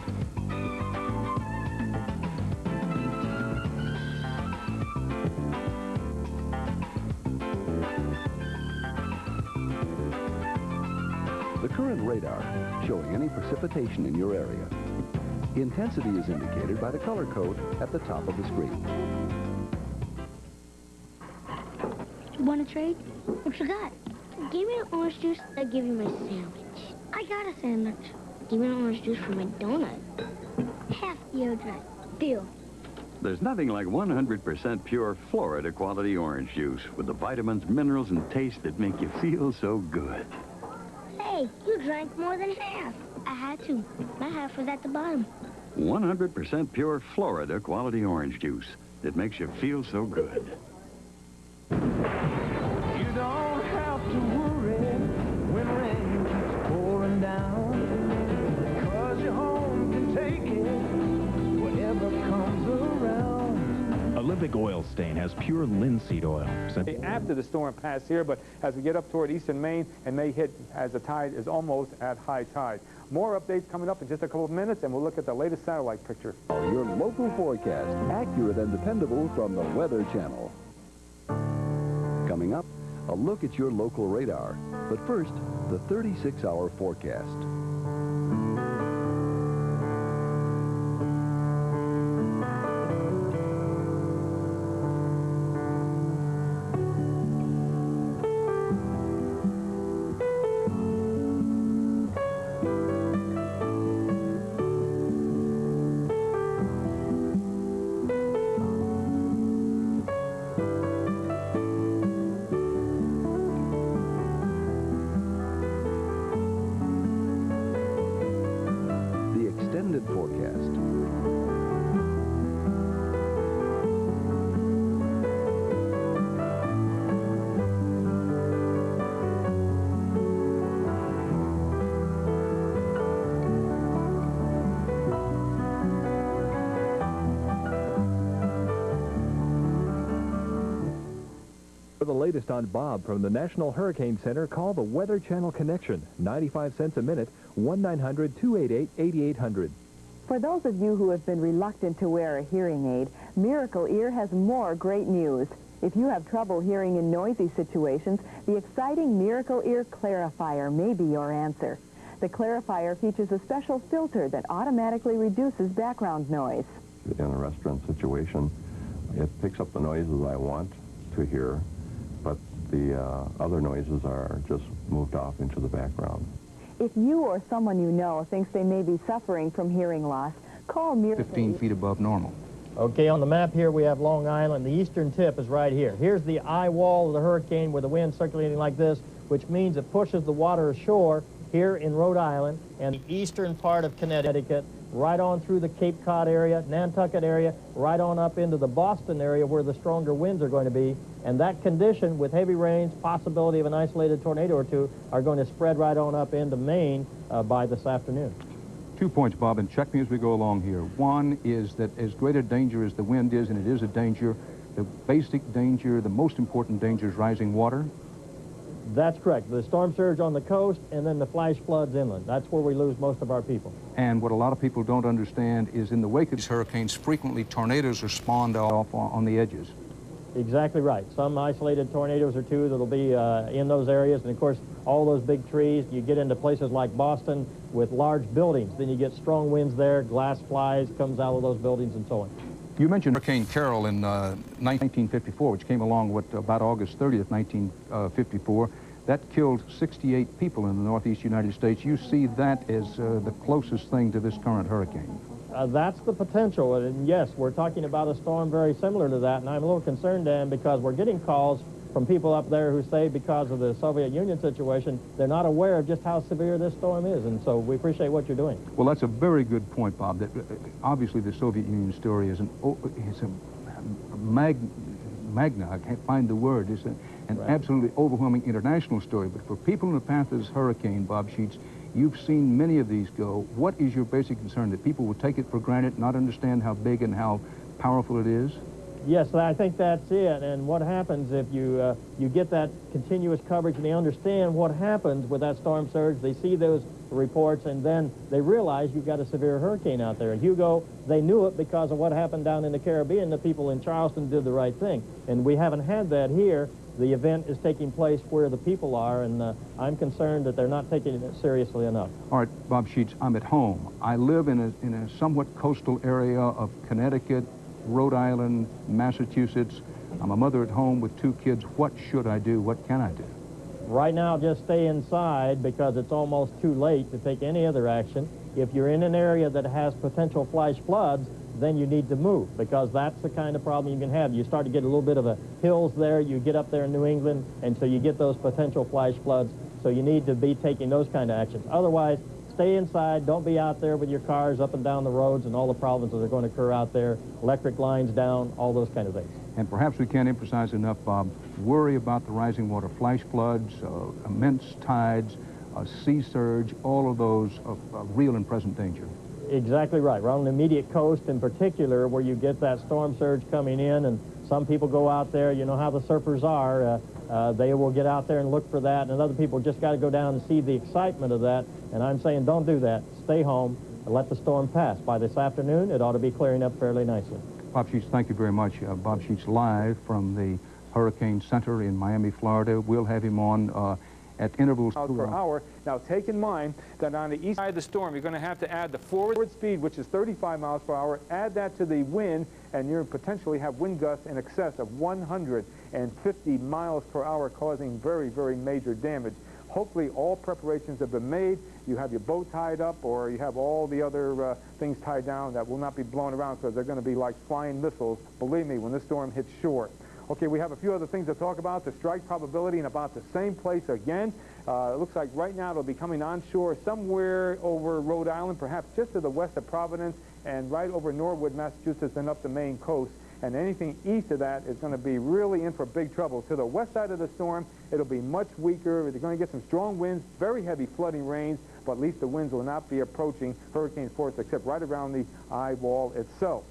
The current radar showing any precipitation in your area. Intensity is indicated by the color code at the top of the screen.
Want to trade? What you got? Give me an orange juice, I'll give you my sandwich. I got a sandwich. Give me an orange juice for my donut. Half deodorant. Deal.
There's nothing like 100% pure Florida quality orange juice with the vitamins, minerals, and taste that make you feel so good.
Hey, you drank more than half. I had to. My half was at the bottom.
100% pure Florida quality orange juice that makes you feel so good.
You don't have to worry when rain keeps pouring down, because your home can take it, whatever comes around.
Olympic Oil Stain has pure linseed oil.
After the storm passed here, but as we get up toward eastern Maine, it may hit as the tide is almost at high tide. More updates coming up in just a couple of minutes, and we'll look at the latest satellite picture.
Your local forecast, accurate and dependable from the Weather Channel. Coming up, a look at your local radar. But first, the 36-hour forecast.
latest on Bob from the National Hurricane Center, call the Weather Channel Connection, 95 cents a minute, 1-900-288-8800.
For those of you who have been reluctant to wear a hearing aid, Miracle Ear has more great news. If you have trouble hearing in noisy situations, the exciting Miracle Ear Clarifier may be your answer. The Clarifier features a special filter that automatically reduces background noise.
In a restaurant situation, it picks up the noises I want to hear, but the other noises are just moved off into the background.
If you or someone you know thinks they may be suffering from hearing loss, call Miracle
15 feet above normal.
Okay, on the map here we have Long Island. The eastern tip is right here. Here's the eye wall of the hurricane with the wind circulating like this, which means it pushes the water ashore here in Rhode Island and the eastern part of Connecticut, right on through the Cape Cod area, Nantucket area, right on up into the Boston area where the stronger winds are going to be. And that condition with heavy rains, possibility of an isolated tornado or two, are going to spread right on up into Maine by this afternoon.
2 points, Bob, and check me as we go along here. One is that as great a danger as the wind is, and it is a danger, the basic danger, the most important danger is rising water.
That's correct. The storm surge on the coast and then the flash floods inland. That's where we lose most of our people.
And what a lot of people don't understand is in the wake of these hurricanes, frequently tornadoes are spawned off on the edges.
Exactly right. Some isolated tornadoes or two that'll be in those areas. And of course, all those big trees, you get into places like Boston with large buildings. Then you get strong winds there, glass flies, comes out of those buildings and so on.
You mentioned Hurricane Carol in 1954, which came along about August 30th, 1954. That killed 68 people in the northeast United States. You see that as the closest thing to this current hurricane.
That's the potential, and yes, we're talking about a storm very similar to that, and I'm a little concerned, Dan, because we're getting calls from people up there who say because of the Soviet Union situation, they're not aware of just how severe this storm is, and so we appreciate what you're doing.
Well, that's a very good point, Bob. That obviously the Soviet Union story is a magna, I can't find the word, it's an right. Absolutely overwhelming international story, but for people in the path of this hurricane, Bob Sheets, you've seen many of these go. What is your basic concern, that people will take it for granted, not understand how big and how powerful it is?
Yes, I think that's it. And what happens if you get that continuous coverage and they understand what happens with that storm surge, they see those reports, and then they realize you've got a severe hurricane out there. And Hugo, they knew it because of what happened down in the Caribbean. The people in Charleston did the right thing. And we haven't had that here. The event is taking place where the people are, and I'm concerned that they're not taking it seriously enough.
All right, Bob Sheets, I'm at home. I live in a somewhat coastal area of Connecticut, Rhode Island, Massachusetts. I'm a mother at home with 2 kids. What should I do? What can I do?
Right now, just stay inside because it's almost too late to take any other action. If you're in an area that has potential flash floods, then you need to move, because that's the kind of problem you can have. You start to get a little bit of a hills there, you get up there in New England, and so you get those potential flash floods, so you need to be taking those kind of actions. Otherwise, stay inside, don't be out there with your cars up and down the roads and all the problems that are going to occur out there, electric lines down, all those kind of things.
And perhaps we can't emphasize enough, Bob, worry about the rising water, flash floods, immense tides, sea surge, all of those of real and present danger.
Exactly right. We're on the immediate coast in particular where you get that storm surge coming in, and some people go out there, you know how the surfers are, they will get out there and look for that, and other people just got to go down and see the excitement of that, and I'm saying don't do that. Stay home and let the storm pass. By this afternoon, it ought to be clearing up fairly nicely.
Bob Sheets, thank you very much. Bob Sheets live from the Hurricane Center in Miami, Florida. We'll have him on at intervals
per hour. Now, take in mind that on the east side of the storm, you're going to have to add the forward speed, which is 35 miles per hour, add that to the wind, and you'll potentially have wind gusts in excess of 150 miles per hour, causing very, very major damage. Hopefully, all preparations have been made. You have your boat tied up, or you have all the other things tied down that will not be blown around, because they're going to be like flying missiles, believe me, when this storm hits shore. Okay, we have a few other things to talk about. The strike probability in about the same place again. It looks like right now it'll be coming onshore somewhere over Rhode Island, perhaps just to the west of Providence, and right over Norwood, Massachusetts, and up the Maine coast. And anything east of that is going to be really in for big trouble. To the west side of the storm, it'll be much weaker. They're going to get some strong winds, very heavy flooding rains, but at least the winds will not be approaching hurricane force except right around the eye wall itself.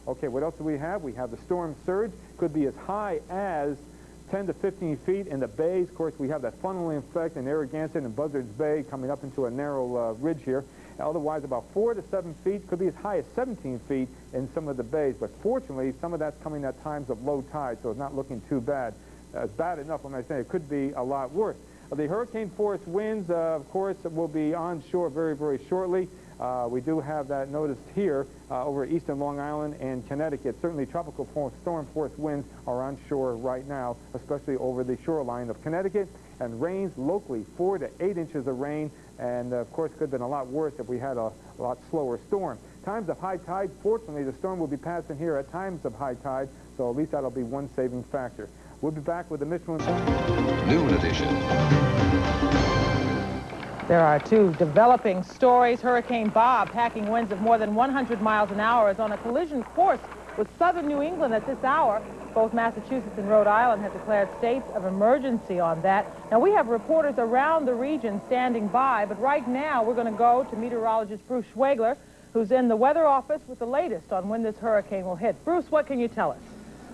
Okay, what else do we have? We have the storm surge. Could be as high as 10 to 15 feet in the bays. Of course, we have that funneling effect in Narragansett and Buzzards Bay coming up into a narrow ridge here. Otherwise, about 4 to 7 feet, could be as high as 17 feet in some of the bays. But fortunately, some of that's coming at times of low tide, so it's not looking too bad. It's bad enough, when I say it could be a lot worse. The hurricane force winds, of course, will be onshore very, very shortly. We do have that noticed here over eastern Long Island and Connecticut. Certainly tropical storm force winds are onshore right now, especially over the shoreline of Connecticut. And rains locally, 4 to 8 inches of rain. And, of course, could have been a lot worse if we had a lot slower storm. Times of high tide, fortunately, the storm will be passing here at times of high tide, so at least that'll be one saving factor. We'll be back with the Michelin
Noon edition.
There are two developing stories. Hurricane Bob, packing winds of more than 100 miles an hour, is on a collision course with southern New England at this hour. Both Massachusetts and Rhode Island have declared states of emergency on that. Now, we have reporters around the region standing by, but right now we're going to go to meteorologist Bruce Schwegler, who's in the weather office with the latest on when this hurricane will hit. Bruce, what can you tell us?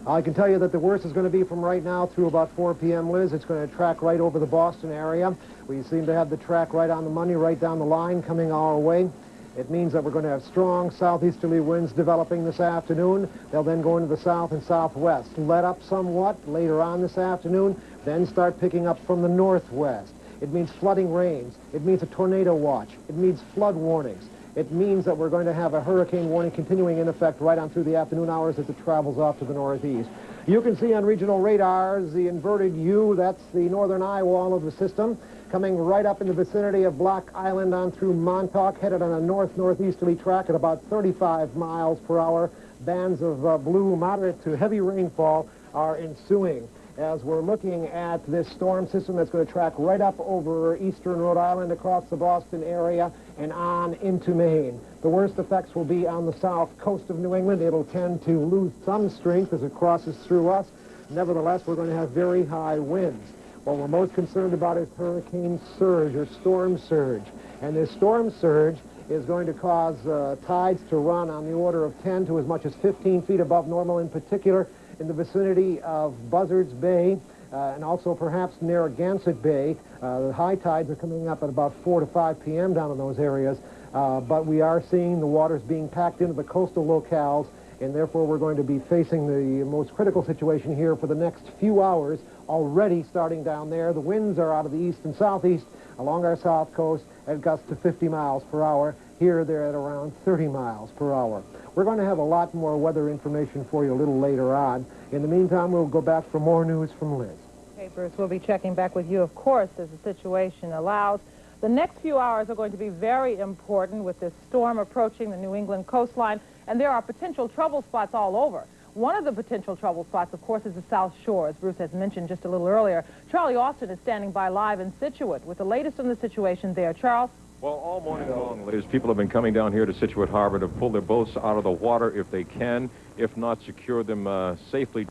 I can tell you that the worst is going to be from right now through about 4 p.m., Liz. It's going to track right over the Boston area. We seem to have the track right on the money, right down the line, coming our way. It means that we're going to have strong southeasterly winds developing this afternoon. They'll then go into the south and southwest, let up somewhat later on this afternoon, then start picking up from the northwest. It means flooding rains. It means a tornado watch. It means flood warnings. It means that we're going to have a hurricane warning continuing in effect right on through the afternoon hours as it travels off to the northeast. You can see on regional radars the inverted U, that's the northern eye wall of the system, coming right up in the vicinity of Block Island on through Montauk, headed on a north-northeasterly track at about 35 miles per hour. Bands of blue, moderate to heavy rainfall are ensuing. As we're looking at this storm system that's going to track right up over eastern Rhode Island, across the Boston area, and on into Maine. The worst effects will be on the south coast of New England. It'll tend to lose some strength as it crosses through us. Nevertheless, we're going to have very high winds. What we're most concerned about is hurricane surge or storm surge. And this storm surge is going to cause tides to run on the order of 10 to as much as 15 feet above normal, in particular in the vicinity of Buzzards Bay and also perhaps Narragansett Bay. The high tides are coming up at about 4 to 5 p.m. down in those areas, but we are seeing the waters being packed into the coastal locales, and therefore we're going to be facing the most critical situation here for the next few hours, already starting down there. The winds are out of the east and southeast along our south coast at gusts to 50 miles per hour. Here they're at around 30 miles per hour. We're going to have a lot more weather information for you a little later on. In the meantime, we'll go back for more news from Liz.
Okay, Bruce, we'll be checking back with you, of course, as the situation allows. The next few hours are going to be very important with this storm approaching the New England coastline, and there are potential trouble spots all over. One of the potential trouble spots, of course, is the South Shore, as Bruce has mentioned just a little earlier. Charlie Austin is standing by live in Scituate with the latest on the situation there. Charles?
Well, all morning long, Liz, people have been coming down here to Scituate Harbor to pull their boats out of the water if they can, if not secure them safely.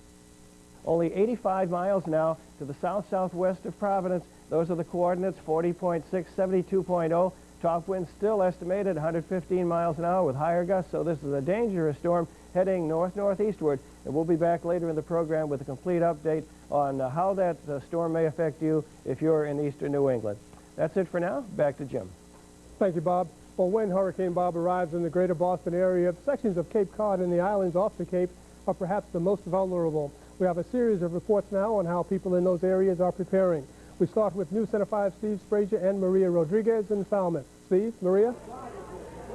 Only 85 miles now to the south-southwest of Providence. Those are the coordinates, 40.6, 72.0. Top wind still estimated 115 miles an hour with higher gusts, so this is a dangerous storm heading north-northeastward. And we'll be back later in the program with a complete update on how that storm may affect you if you're in eastern New England. That's it for now. Back to Jim.
Thank you, Bob. Well, when Hurricane Bob arrives in the greater Boston area, sections of Cape Cod and the islands off the Cape are perhaps the most vulnerable. We have a series of reports now on how people in those areas are preparing. We start with News Center 5 Steve Frazier and Maria Rodriguez in Falmouth. Steve, Maria?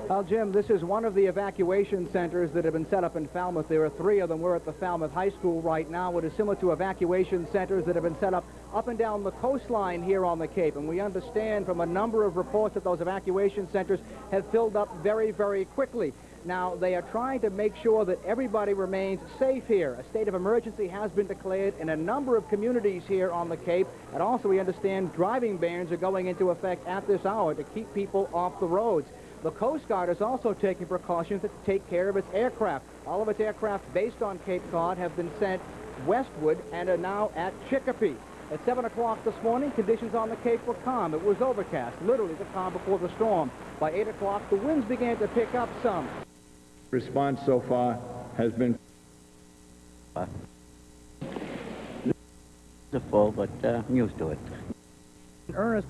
Well, Jim, this is one of the evacuation centers that have been set up in Falmouth. There are 3 of them. We're at the Falmouth High School right now. It is similar to evacuation centers that have been set up and down the coastline here on the Cape. And we understand from a number of reports that those evacuation centers have filled up very, very quickly. Now, they are trying to make sure that everybody remains safe here. A state of emergency has been declared in a number of communities here on the Cape. And also, we understand driving bans are going into effect at this hour to keep people off the roads. The Coast Guard is also taking precautions to take care of its aircraft. All of its aircraft based on Cape Cod have been sent westward and are now at Chicopee. At 7 o'clock this morning, conditions on the Cape were calm. It was overcast, literally the calm before the storm. By 8 o'clock, the winds began to pick up some.
Response so far has been
Full, but I'm used to it.
Ernest,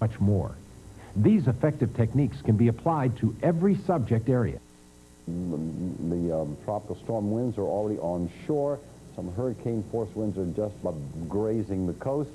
much more. These effective techniques can be applied to every subject area.
The tropical storm winds are already on shore. Some hurricane force winds are just about grazing the coast.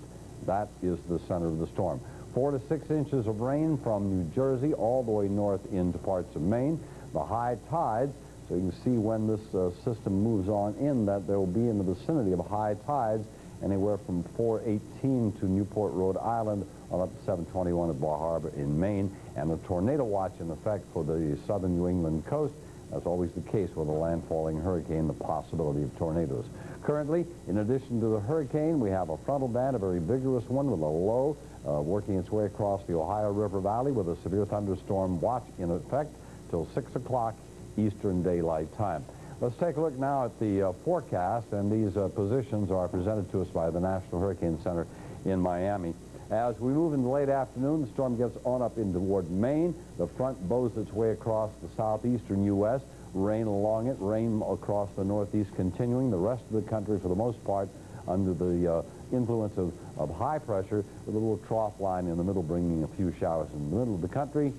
That is the center of the storm. 4 to 6 inches of rain from New Jersey all the way north into parts of Maine. The high tides, so you can see when this system moves on in that there will be in the vicinity of high tides anywhere from 418 to Newport, Rhode Island, on up to 721 at Bar Harbor in Maine, and a tornado watch in effect for the southern New England coast. That's always the case with a landfalling hurricane, the possibility of tornadoes. Currently, in addition to the hurricane, we have a frontal band, a very vigorous one with a low working its way across the Ohio River Valley with a severe thunderstorm watch in effect till 6 o'clock Eastern Daylight Time. Let's take a look now at the forecast, and these positions are presented to us by the National Hurricane Center in Miami. As we move in the late afternoon, the storm gets on up in toward Maine. The front bows its way across the southeastern U.S., rain along it, rain across the northeast continuing. The rest of the country, for the most part, under the influence of high pressure, with a little trough line in the middle bringing a few showers in the middle of the country.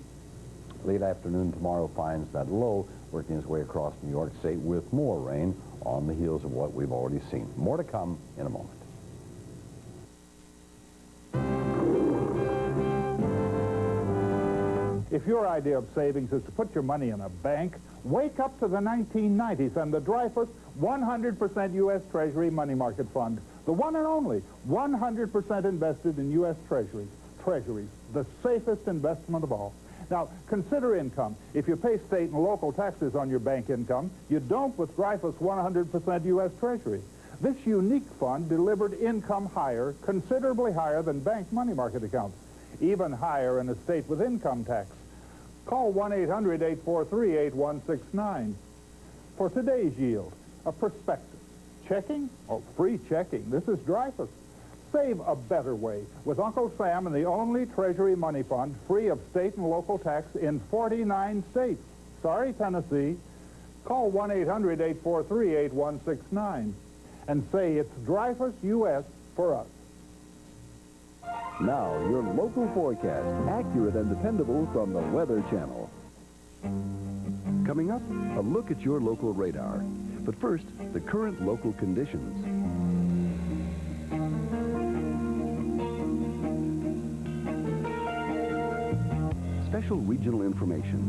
Late afternoon tomorrow finds that low working its way across New York State with more rain on the heels of what we've already seen. More to come in a moment.
If your idea of savings is to put your money in a bank, wake up to the 1990s and the Dreyfus 100% U.S. Treasury Money Market Fund. The one and only 100% invested in U.S. Treasuries. Treasuries, the safest investment of all. Now, consider income. If you pay state and local taxes on your bank income, you don't with Dreyfus 100% U.S. Treasury. This unique fund delivered income higher, considerably higher than bank money market accounts, even higher in a state with income tax. Call 1-800-843-8169. For today's yield, a prospectus. Checking? Oh, free checking. This is Dreyfus. Save a better way with Uncle Sam and the only Treasury Money Fund free of state and local tax in 49 states. Sorry, Tennessee. Call 1-800-843-8169 and say it's Dreyfus U.S. for us.
Now, your local forecast, accurate and dependable from the Weather Channel. Coming up, a look at your local radar. But first, the current local conditions. Special regional information.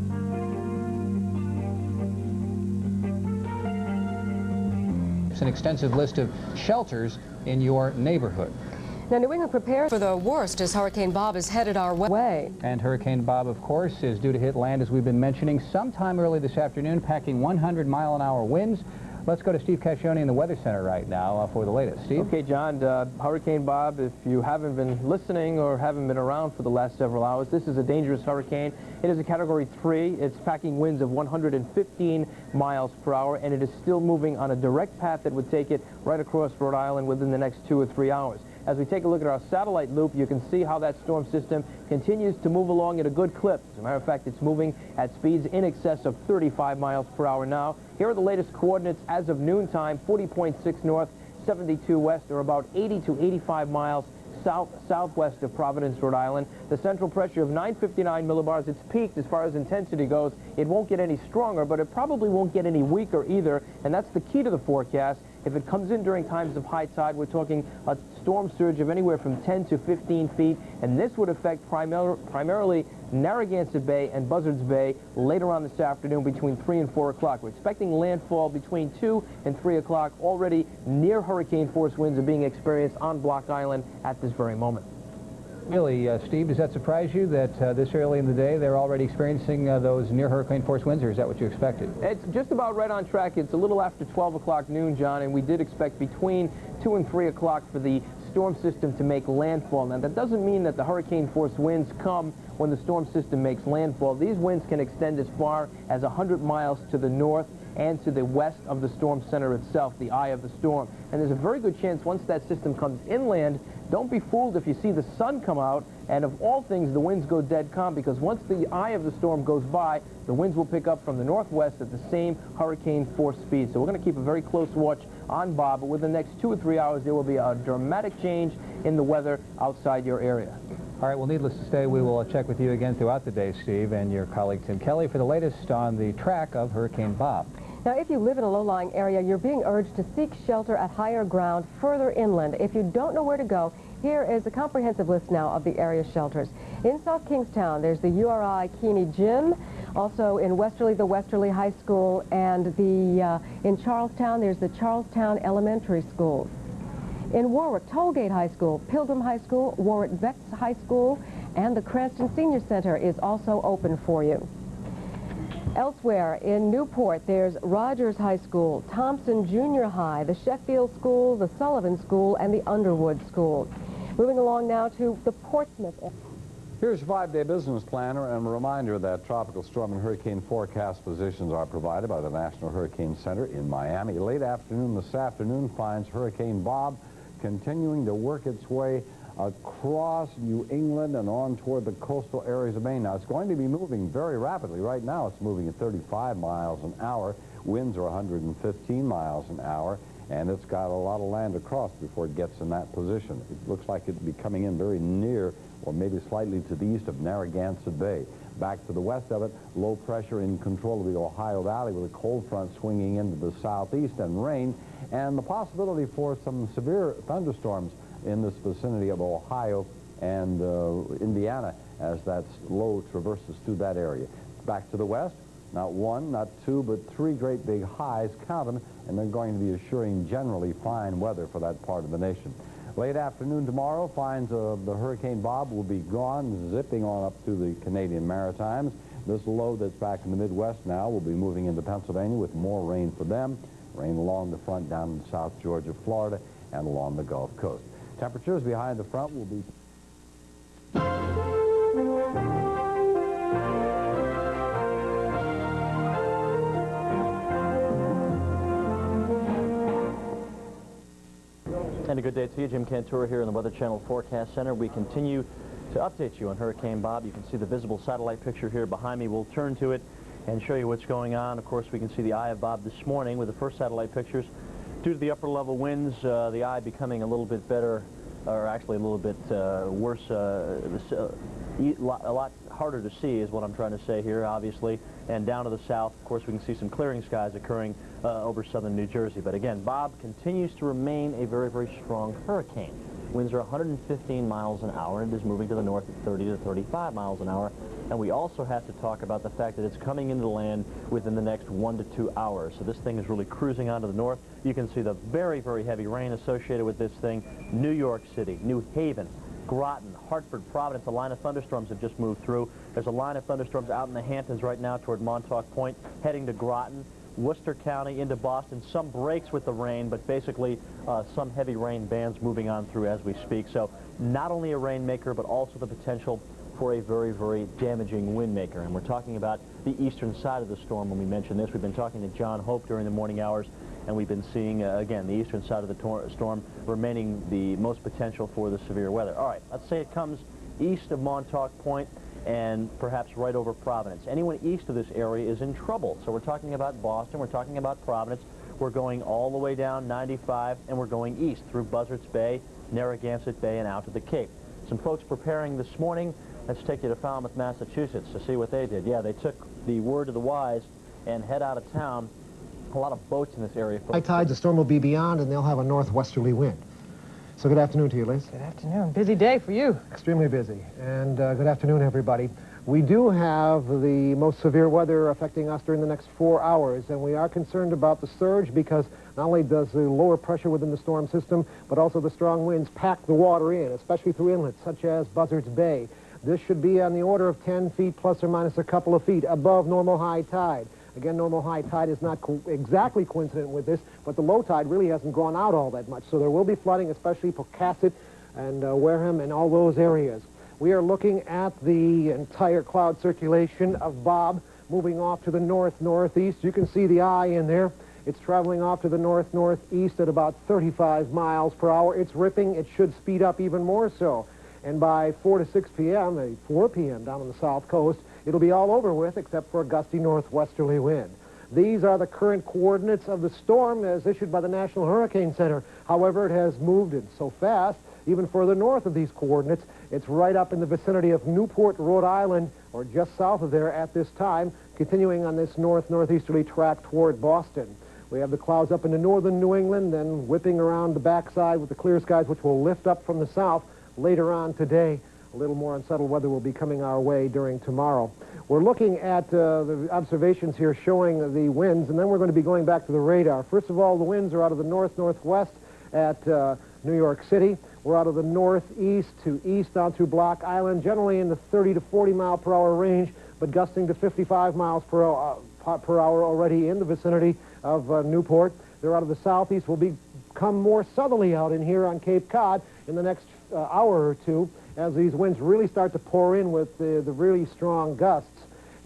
It's an extensive list of shelters in your neighborhood.
Now, New England prepares for the worst as Hurricane Bob is headed our way.
And Hurricane Bob, of course, is due to hit land, as we've been mentioning, sometime early this afternoon, packing 100-mile-an-hour winds. Let's go to Steve Cascione in the Weather Center right now for the latest. Steve?
Okay, John, Hurricane Bob, if you haven't been listening or haven't been around for the last several hours, this is a dangerous hurricane. It is a Category 3. It's packing winds of 115 miles per hour, and it is still moving on a direct path that would take it right across Rhode Island within the next 2 or 3 hours. As we take a look at our satellite loop, you can see how that storm system continues to move along at a good clip. As a matter of fact, it's moving at speeds in excess of 35 miles per hour now. Here are the latest coordinates as of noontime: 40.6 north, 72 west, or about 80 to 85 miles southwest of Providence, Rhode Island. The central pressure of 959 millibars. It's peaked as far as intensity goes. It won't get any stronger, but it probably won't get any weaker either, and that's the key to the forecast. If it comes in during times of high tide, we're talking a storm surge of anywhere from 10 to 15 feet, and this would affect primarily Narragansett Bay and Buzzards Bay later on this afternoon between 3 and 4 o'clock. We're expecting landfall between 2 and 3 o'clock. Already near hurricane force winds are being experienced on Block Island at this very moment.
Really, Steve, does that surprise you that this early in the day they're already experiencing those near hurricane force winds, or is that what you expected?
It's just about right on track. It's a little after 12 o'clock noon, John, and we did expect between 2 and 3 o'clock for the storm system to make landfall. Now, that doesn't mean that the hurricane force winds come when the storm system makes landfall. These winds can extend as far as 100 miles to the north and to the west of the storm center itself, the eye of the storm. And there's a very good chance once that system comes inland, don't be fooled if you see the sun come out, and of all things, the winds go dead calm, because once the eye of the storm goes by, the winds will pick up from the northwest at the same hurricane force speed. So we're going to keep a very close watch
on Bob, but within the next 2 or 3 hours, there will be a dramatic change in the weather outside your area.
All right, well, needless to say, we will check with you again throughout the day, Steve, and your colleague Tim Kelly for the latest on the track of Hurricane Bob.
Now, if you live in a low-lying area, you're being urged to seek shelter at higher ground further inland. If you don't know where to go, here is a comprehensive list now of the area shelters. In South Kingstown, there's the URI Keeney Gym. Also in Westerly, the Westerly High School, and in Charlestown, there's the Charlestown Elementary Schools. In Warwick, Tollgate High School, Pilgrim High School, Warwick Vets High School, and the Cranston Senior Center is also open for you. Elsewhere, in Newport, there's Rogers High School, Thompson Junior High, the Sheffield School, the Sullivan School, and the Underwood School. Moving along now to the Portsmouth.
Here's your 5-day business planner and a reminder that tropical storm and hurricane forecast positions are provided by the National Hurricane Center in Miami. Late afternoon this afternoon finds Hurricane Bob continuing to work its way across New England and on toward the coastal areas of Maine. Now, it's going to be moving very rapidly. Right now, it's moving at 35 miles an hour. Winds are 115 miles an hour, and it's got a lot of land across before it gets in that position. It looks like it'd be coming in very near or maybe slightly to the east of Narragansett Bay. Back to the west of it, low pressure in control of the Ohio Valley with a cold front swinging into the southeast and rain, and the possibility for some severe thunderstorms in this vicinity of Ohio and Indiana as that low traverses through that area. Back to the west, not one, not two, but three great big highs, count them, and they're going to be assuring generally fine weather for that part of the nation. Late afternoon tomorrow finds the Hurricane Bob will be gone, zipping on up through the Canadian Maritimes. This low that's back in the Midwest now will be moving into Pennsylvania with more rain for them. Rain along the front down in South Georgia, Florida, and along the Gulf Coast. Temperatures behind the front will be...
And a good day to you. Jim Cantor here in the Weather Channel Forecast Center. We continue to update you on Hurricane Bob. You can see the visible satellite picture here behind me. We'll turn to it and show you what's going on. Of course, we can see the eye of Bob this morning with the first satellite pictures. Due to the upper level winds, the eye becoming a little bit better, or actually a little bit worse, a lot harder to see is what I'm trying to say here, obviously. And down to the south, of course, we can see some clearing skies occurring over southern New Jersey. But again, Bob continues to remain a very, very strong hurricane. Winds are 115 miles an hour, and it is moving to the north at 30 to 35 miles an hour. And we also have to talk about the fact that it's coming into the land within the next 1 to 2 hours. So this thing is really cruising onto the north. You can see the very, very heavy rain associated with this thing. New York City, New Haven, Groton, Hartford, Providence, a line of thunderstorms have just moved through. There's a line of thunderstorms out in the Hamptons right now toward Montauk Point, heading to Groton, Worcester County into Boston. Some breaks with the rain, but basically some heavy rain bands moving on through as we speak. So not only a rainmaker, but also the potential for a very, very damaging wind maker. And we're talking about the eastern side of the storm when we mention this. We've been talking to John Hope during the morning hours, and we've been seeing, again, the eastern side of the storm remaining the most potential for the severe weather. All right, let's say it comes east of Montauk Point and perhaps right over Providence. Anyone east of this area is in trouble. So we're talking about Boston, we're talking about Providence, we're going all the way down 95, and we're going east through Buzzards Bay, Narragansett Bay, and out to the Cape. Some folks preparing this morning. Let's take you to Falmouth, Massachusetts to see what they did. Yeah, they took the word of the wise and head out of town. A lot of boats in this area.
High tides, the storm will be beyond, and they'll have a northwesterly wind. So good afternoon to you, Liz.
Good afternoon. Busy day for you.
Extremely busy. And good afternoon, everybody. We do have the most severe weather affecting us during the next 4 hours, and we are concerned about the surge because not only does the lower pressure within the storm system, but also the strong winds pack the water in, especially through inlets such as Buzzards Bay. This should be on the order of 10 feet plus or minus a couple of feet above normal high tide. Again, normal high tide is not exactly coincident with this, but the low tide really hasn't gone out all that much. So there will be flooding, especially Pocasset and Wareham and all those areas. We are looking at the entire cloud circulation of Bob moving off to the north-northeast. You can see the eye in there. It's traveling off to the north-northeast at about 35 miles per hour. It's ripping. It should speed up even more so. And by 4 to 6 p.m., 4 p.m. down on the south coast, it'll be all over with except for a gusty northwesterly wind. These are the current coordinates of the storm as issued by the National Hurricane Center. However, it has moved in so fast, even further north of these coordinates. It's right up in the vicinity of Newport, Rhode Island, or just south of there at this time, continuing on this north-northeasterly track toward Boston. We have the clouds up into northern New England, then whipping around the backside with the clear skies, which will lift up from the south later on today. A little more unsettled weather will be coming our way during tomorrow. We're looking at the observations here showing the winds, and then we're going to be going back to the radar. First of all, the winds are out of the north-northwest at New York City. We're out of the northeast to east down through Block Island, generally in the 30 to 40 mile per hour range, but gusting to 55 miles per hour already in the vicinity of Newport. They're out of the southeast, will become more southerly out in here on Cape Cod in the next hour or two, as these winds really start to pour in with the really strong gusts.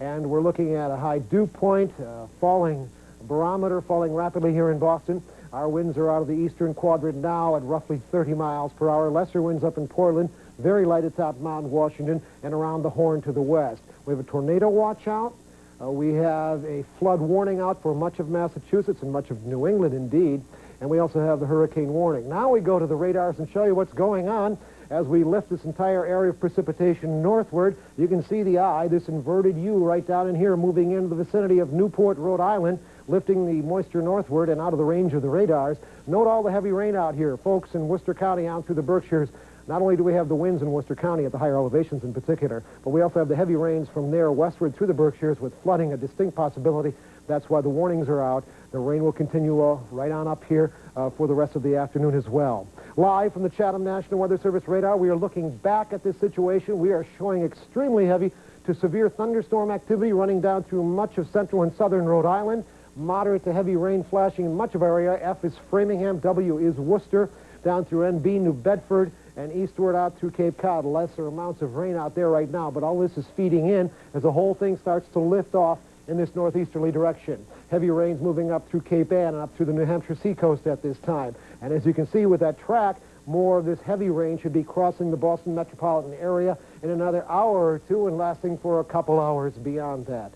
And we're looking at a high dew point, falling barometer, falling rapidly here in Boston. Our winds are out of the eastern quadrant now at roughly 30 miles per hour. Lesser winds up in Portland, very light atop Mount Washington and around the Horn to the west. We have a tornado watch out. We have a flood warning out for much of Massachusetts and much of New England indeed. And we also have the hurricane warning. Now we go to the radars and show you what's going on. As we lift this entire area of precipitation northward, you can see the eye, this inverted U right down in here, moving into the vicinity of Newport, Rhode Island, lifting the moisture northward and out of the range of the radars. Note all the heavy rain out here, folks, in Worcester County out through the Berkshires. Not only do we have the winds in Worcester County at the higher elevations in particular, but we also have the heavy rains from there westward through the Berkshires with flooding, a distinct possibility. That's why the warnings are out. The rain will continue right on up here for the rest of the afternoon as well. Live from the Chatham National Weather Service radar, we are looking back at this situation. We are showing extremely heavy to severe thunderstorm activity running down through much of central and southern Rhode Island. Moderate to heavy rain flashing in much of our area. F is Framingham, W is Worcester, down through NB, New Bedford, and eastward out through Cape Cod. Lesser amounts of rain out there right now, but all this is feeding in as the whole thing starts to lift off in this northeasterly direction. Heavy rains moving up through Cape Ann and up through the New Hampshire seacoast at this time. And as you can see with that track, more of this heavy rain should be crossing the Boston metropolitan area in another hour or two and lasting for a couple hours beyond that.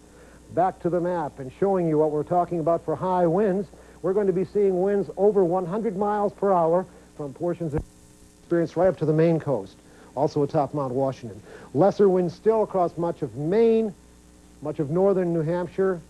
Back to the map and showing you what we're talking about for high winds. We're going to be seeing winds over 100 miles per hour from portions of experience right up to the Maine coast, also atop Mount Washington. Lesser winds still across much of Maine, much of northern New Hampshire,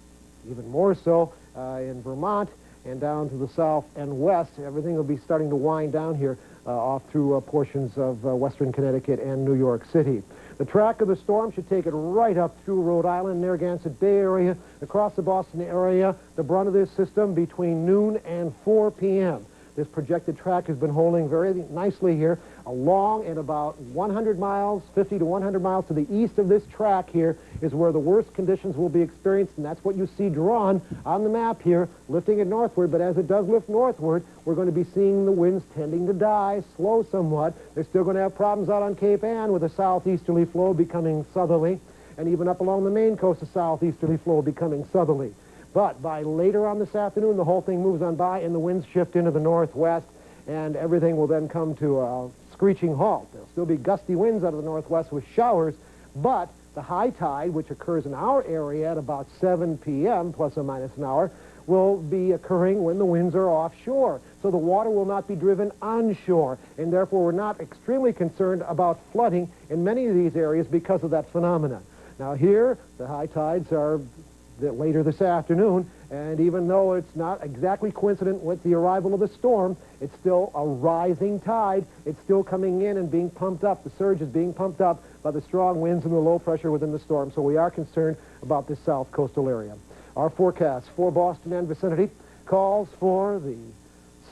even more so in Vermont, and down to the south and west. Everything will be starting to wind down here off through portions of western Connecticut and New York City. The track of the storm should take it right up through Rhode Island, Narragansett Bay area, across the Boston area, the brunt of this system between noon and 4 p.m. This projected track has been holding very nicely here along and about 100 miles, 50 to 100 miles to the east of this track here is where the worst conditions will be experienced, and that's what you see drawn on the map here, lifting it northward. But as it does lift northward, we're going to be seeing the winds tending to die, slow somewhat. They're still going to have problems out on Cape Ann with a southeasterly flow becoming southerly, and even up along the Maine coast, a southeasterly flow becoming southerly. But by later on this afternoon, the whole thing moves on by and the winds shift into the northwest, and everything will then come to a screeching halt. There'll still be gusty winds out of the northwest with showers, but the high tide, which occurs in our area at about 7 p.m., plus or minus an hour, will be occurring when the winds are offshore. So the water will not be driven onshore, and therefore we're not extremely concerned about flooding in many of these areas because of that phenomenon. Now here, the high tides are later this afternoon, and even though it's not exactly coincident with the arrival of the storm, it's still a rising tide. It's still coming in and being pumped up. The surge is being pumped up by the strong winds and the low pressure within the storm, so we are concerned about this south coastal area. Our forecast for Boston and vicinity calls for the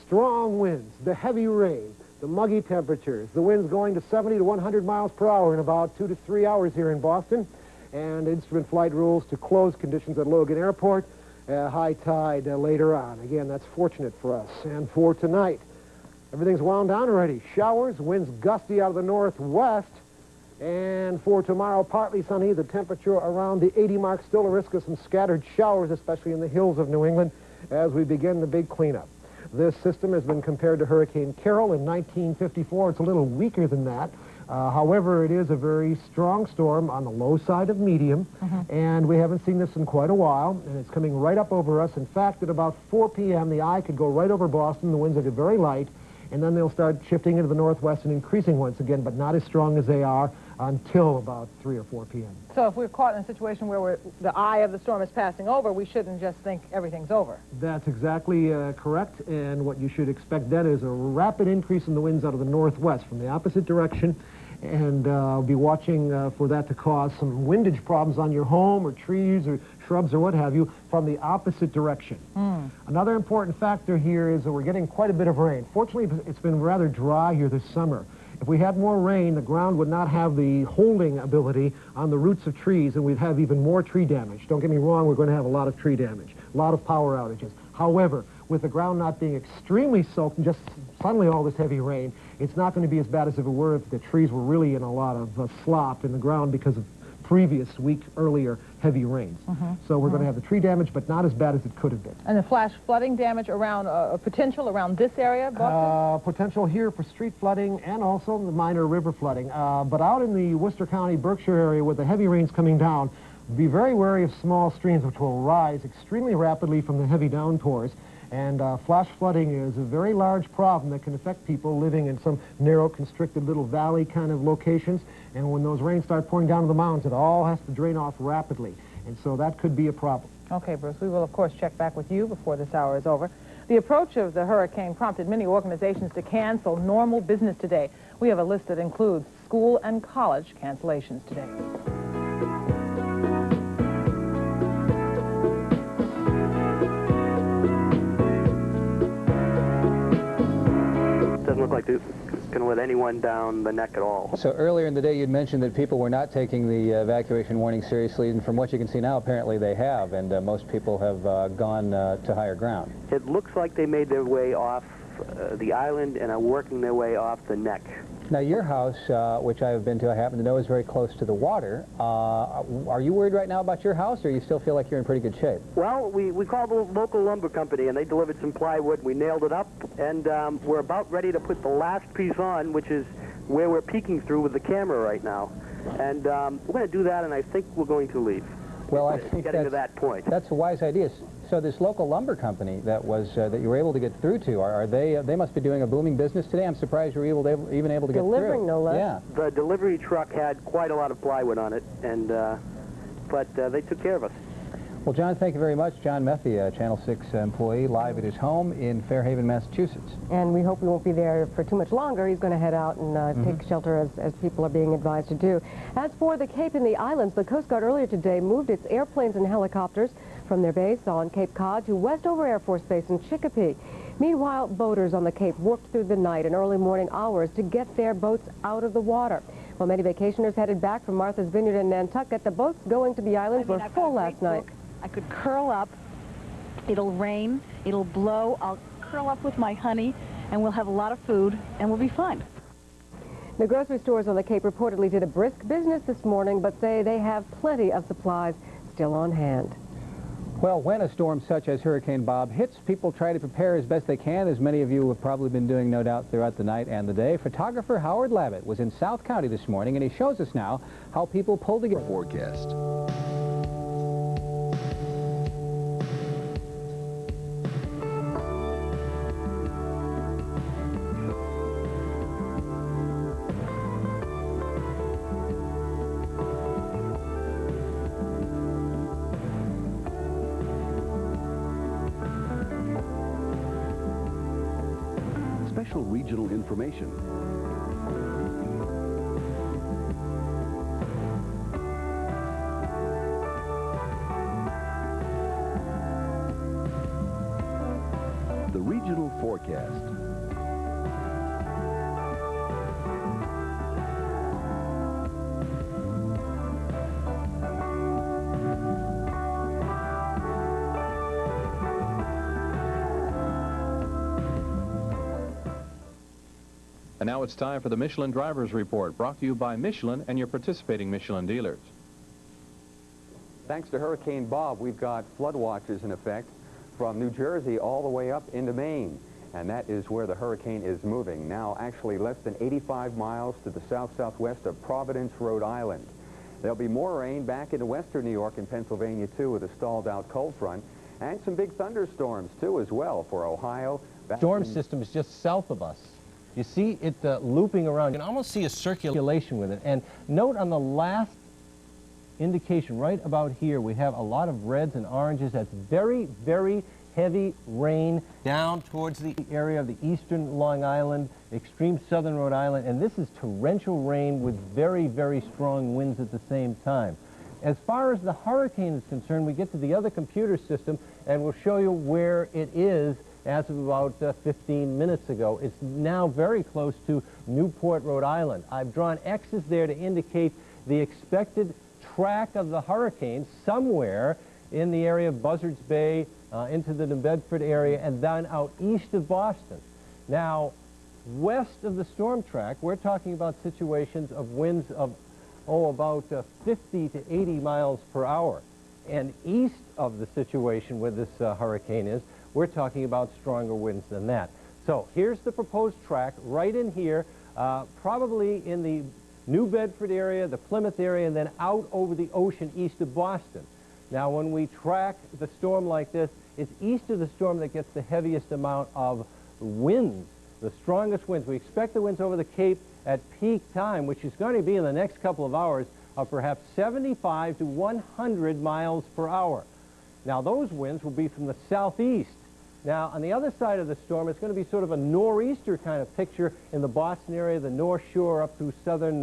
strong winds, the heavy rain, the muggy temperatures, the winds going to 70 to 100 miles per hour in about 2 to 3 hours here in Boston, and instrument flight rules to close conditions at Logan Airport, high tide later on. Again, that's fortunate for us. And for tonight, everything's wound down already. Showers, winds gusty out of the northwest, and for tomorrow, partly sunny, the temperature around the 80 mark, still a risk of some scattered showers, especially in the hills of New England, as we begin the big cleanup. This system has been compared to Hurricane Carol in 1954. It's a little weaker than that. However, it is a very strong storm on the low side of medium, and we haven't seen this in quite a while, and it's coming right up over us. In fact, at about 4 p.m., the eye could go right over Boston. The winds will get very light, and then they'll start shifting into the northwest and increasing once again, but not as strong as they are until about 3 or 4 p.m.
So if we're caught in a situation where the eye of the storm is passing over, we shouldn't just think everything's over.
That's exactly correct, and what you should expect then is a rapid increase in the winds out of the northwest from the opposite direction, and be watching for that to cause some windage problems on your home or trees or shrubs or what have you from the opposite direction. Another important factor here is that we're getting quite a bit of rain. Fortunately, it's been rather dry here this summer. If we had more rain, the ground would not have the holding ability on the roots of trees, and we'd have even more tree damage. Don't get me wrong, we're going to have a lot of tree damage, a lot of power outages. However, with the ground not being extremely soaked and just suddenly all this heavy rain, it's not going to be as bad as if it were if the trees were really in a lot of slop in the ground because of previous week earlier heavy rains. So we're going to have the tree damage, but not as bad as it could have been.
And the flash flooding damage around, potential around this area, Boston?
Potential here for street flooding and also the minor river flooding. But out in the Worcester County, Berkshire area with the heavy rains coming down, be very wary of small streams which will rise extremely rapidly from the heavy downpours. And flash flooding is a very large problem that can affect people living in some narrow, constricted little valley kind of locations. And when those rains start pouring down to the mountains, it all has to drain off rapidly. And so that could be a problem.
Okay, Bruce, we will, of course, check back with you before this hour is over. The approach of the hurricane prompted many organizations to cancel normal business today. We have a list that includes school and college cancellations today.
Doesn't look like it's going to let anyone down the neck at all.
So earlier in the day, you'd mentioned that people were not taking the evacuation warning seriously, and from what you can see now, apparently they have, and most people have gone to higher ground.
It looks like they made their way off the island and are working their way off the neck.
Now, your house, which I've been to, I happen to know, is very close to the water. Are you worried right now about your house, or you still feel like you're in pretty good shape?
Well, we called the local lumber company, and they delivered some plywood. We nailed it up, and we're about ready to put the last piece on, which is where we're peeking through with the camera right now. And we're going to do that, and I think we're going to leave.
Well, I think
getting to that point.
That's a wise idea. So this local lumber company that you were able to get through to, are they must be doing a booming business today? I'm surprised you were even able to get through.
Delivering, no less.
Yeah.
The delivery truck had quite a lot of plywood on it, and but they took care of us.
Well, John, thank you very much. John Metheny, a Channel 6 employee, live at his home in Fairhaven, Massachusetts.
And we hope he won't be there for too much longer. He's going to head out and take shelter as people are being advised to do. As for the Cape and the islands, the Coast Guard earlier today moved its airplanes and helicopters from their base on Cape Cod to Westover Air Force Base in Chicopee. Meanwhile, boaters on the Cape worked through the night and early morning hours to get their boats out of the water. While many vacationers headed back from Martha's Vineyard in Nantucket, the boats going to the islands were full last night.
I could curl up, it'll rain, it'll blow, I'll curl up with my honey, and we'll have a lot of food, and we'll be fine.
The grocery stores on the Cape reportedly did a brisk business this morning, but say they have plenty of supplies still on hand.
Well, when a storm such as Hurricane Bob hits, people try to prepare as best they can, as many of you have probably been doing, no doubt, throughout the night and the day. Photographer Howard Lavitt was in South County this morning, and he shows us now how people pull together.
Forecast. Special regional information. The regional forecast.
And now it's time for the Michelin Drivers Report, brought to you by Michelin and your participating Michelin dealers.
Thanks to Hurricane Bob, we've got flood watches in effect from New Jersey all the way up into Maine.
and that is where the hurricane is moving. Now actually less than 85 miles to the south-southwest of Providence, Rhode Island. There'll be more rain back into western New York and Pennsylvania, too, with a stalled-out cold front, and some big thunderstorms, too, as well for Ohio.
Storm system is just south of us. You see it looping around. You can almost see a circulation with it. And note on the last indication, right about here, we have a lot of reds and oranges. That's very, very heavy rain down towards the area of the eastern Long Island, extreme southern Rhode Island, and this is torrential rain with very, very strong winds at the same time. As far as the hurricane is concerned, we get to the other computer system, and we'll show you where it is as of about 15 minutes ago. It's now very close to Newport, Rhode Island. I've drawn X's there to indicate the expected track of the hurricane somewhere in the area of Buzzards Bay, into the New Bedford area, and then out east of Boston. Now, west of the storm track, we're talking about situations of winds of, about 50 to 80 miles per hour. And east of the situation where this hurricane is, we're talking about stronger winds than that. So here's the proposed track right in here, probably in the New Bedford area, the Plymouth area, and then out over the ocean east of Boston. Now, when we track the storm like this, it's east of the storm that gets the heaviest amount of winds, the strongest winds. We expect the winds over the Cape at peak time, which is going to be in the next couple of hours, of perhaps 75 to 100 miles per hour. Now, those winds will be from the southeast. Now, on the other side of the storm, it's going to be sort of a nor'easter kind of picture in the Boston area, the North Shore up through southern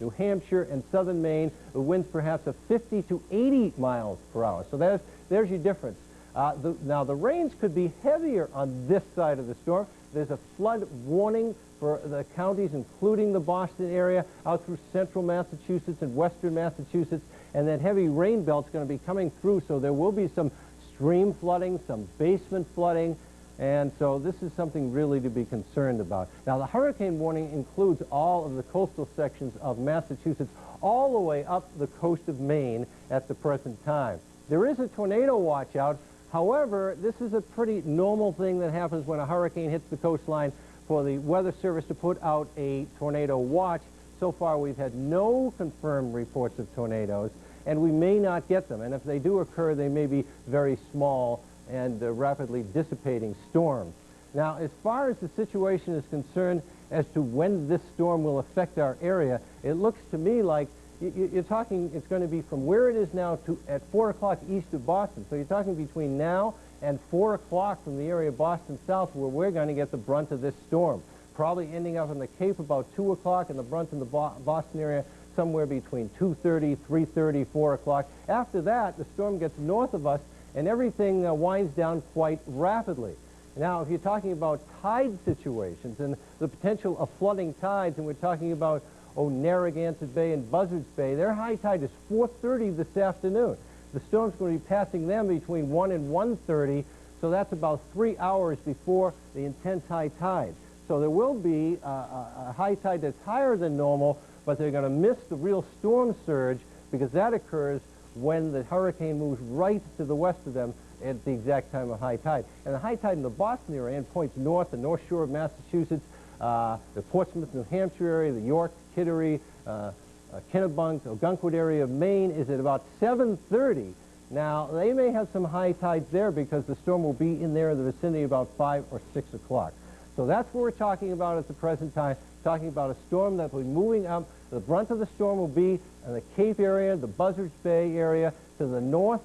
New Hampshire and southern Maine. The winds perhaps of 50 to 80 miles per hour. So there's your difference. Now, the rains could be heavier on this side of the storm. There's a flood warning for the counties, including the Boston area, out through central Massachusetts and western Massachusetts, and that heavy rain belt's going to be coming through, so there will be some stream flooding, some basement flooding, and so this is something really to be concerned about. Now, the hurricane warning includes all of the coastal sections of Massachusetts all the way up the coast of Maine at the present time. There is a tornado watch out. However, this is a pretty normal thing that happens when a hurricane hits the coastline for the Weather Service to put out a tornado watch. So far, we've had no confirmed reports of tornadoes, and we may not get them. And if they do occur, they may be very small and rapidly dissipating storms. Now, as far as the situation is concerned as to when this storm will affect our area, it looks to me like you're talking it's going to be from where it is now to at 4 o'clock east of Boston. So you're talking between now and 4 o'clock from the area of Boston south, where we're going to get the brunt of this storm. Probably ending up in the Cape about 2 o'clock, and the brunt in the Boston area somewhere between 2:30, 3:30, 4 o'clock. After that, the storm gets north of us, and everything winds down quite rapidly. Now, if you're talking about tide situations and the potential of flooding tides, and we're talking about Narragansett Bay and Buzzards Bay, their high tide is 4:30 this afternoon. The storm's going to be passing them between 1 and 1:30, so that's about 3 hours before the intense high tide. So there will be a high tide that's higher than normal, but they're going to miss the real storm surge because that occurs when the hurricane moves right to the west of them at the exact time of high tide. And the high tide in the Boston area and points north, the North Shore of Massachusetts, the Portsmouth, New Hampshire area, the York, Kittery, Kennebunk, Ogunquit area of Maine is at about 7:30. Now, they may have some high tides there because the storm will be in there in the vicinity about 5 or 6 o'clock. So that's what we're talking about at the present time, talking about a storm that will be moving up. The brunt of the storm will be in the Cape area, the Buzzards Bay area, to the north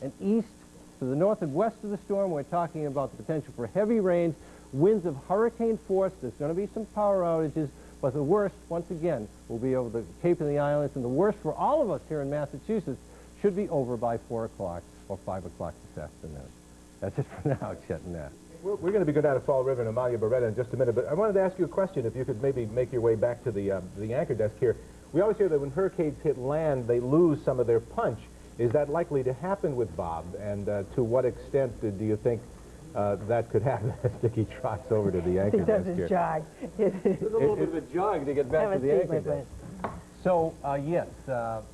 and east, to the north and west of the storm. We're talking about the potential for heavy rains, winds of hurricane force. There's going to be some power outages, but the worst, once again, will be over the Cape and the islands, and the worst for all of us here in Massachusetts should be over by 4 o'clock or 5 o'clock this afternoon. That's it for now, Chet and Nat.
We're going to be going down to Fall River and Amalia Beretta in just a minute, but I wanted to ask you a question, if you could maybe make your way back to the anchor desk here. We always hear that when hurricanes hit land, they lose some of their punch. Is that likely to happen with Bob? And to what extent do you think that could happen as Dickie trots over to the anchor desk here?
He does his jog.
There's a little bit of a jog to get back to the anchor desk. So, yes,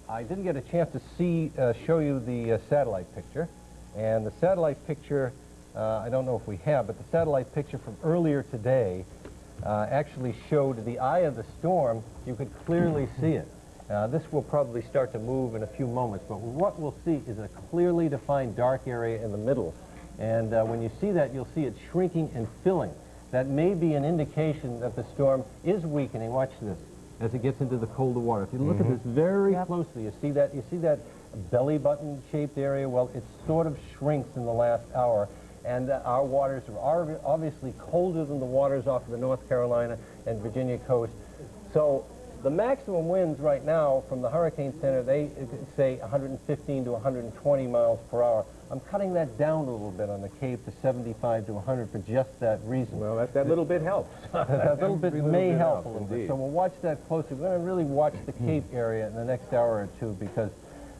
I didn't get a chance to show you the satellite picture. And the satellite picture I don't know if we have, but the satellite picture from earlier today actually showed the eye of the storm. You could clearly see it. This will probably start to move in a few moments, but what we'll see is a clearly defined dark area in the middle. And when you see that, you'll see it shrinking and filling. That may be an indication that the storm is weakening. Watch this as it gets into the colder water. If you look at this very closely, you see that belly button shaped area. Well, it sort of shrinks in the last hour. And our waters are obviously colder than the waters off of the North Carolina and Virginia coast. So the maximum winds right now from the Hurricane Center, they say 115 to 120 miles per hour. I'm cutting that down a little bit on the Cape to 75 to 100 for just that reason.
Well, that little bit helps.
That little bit may help a little bit. So we'll watch that closely. We're going to really watch the Cape area in the next hour or two, because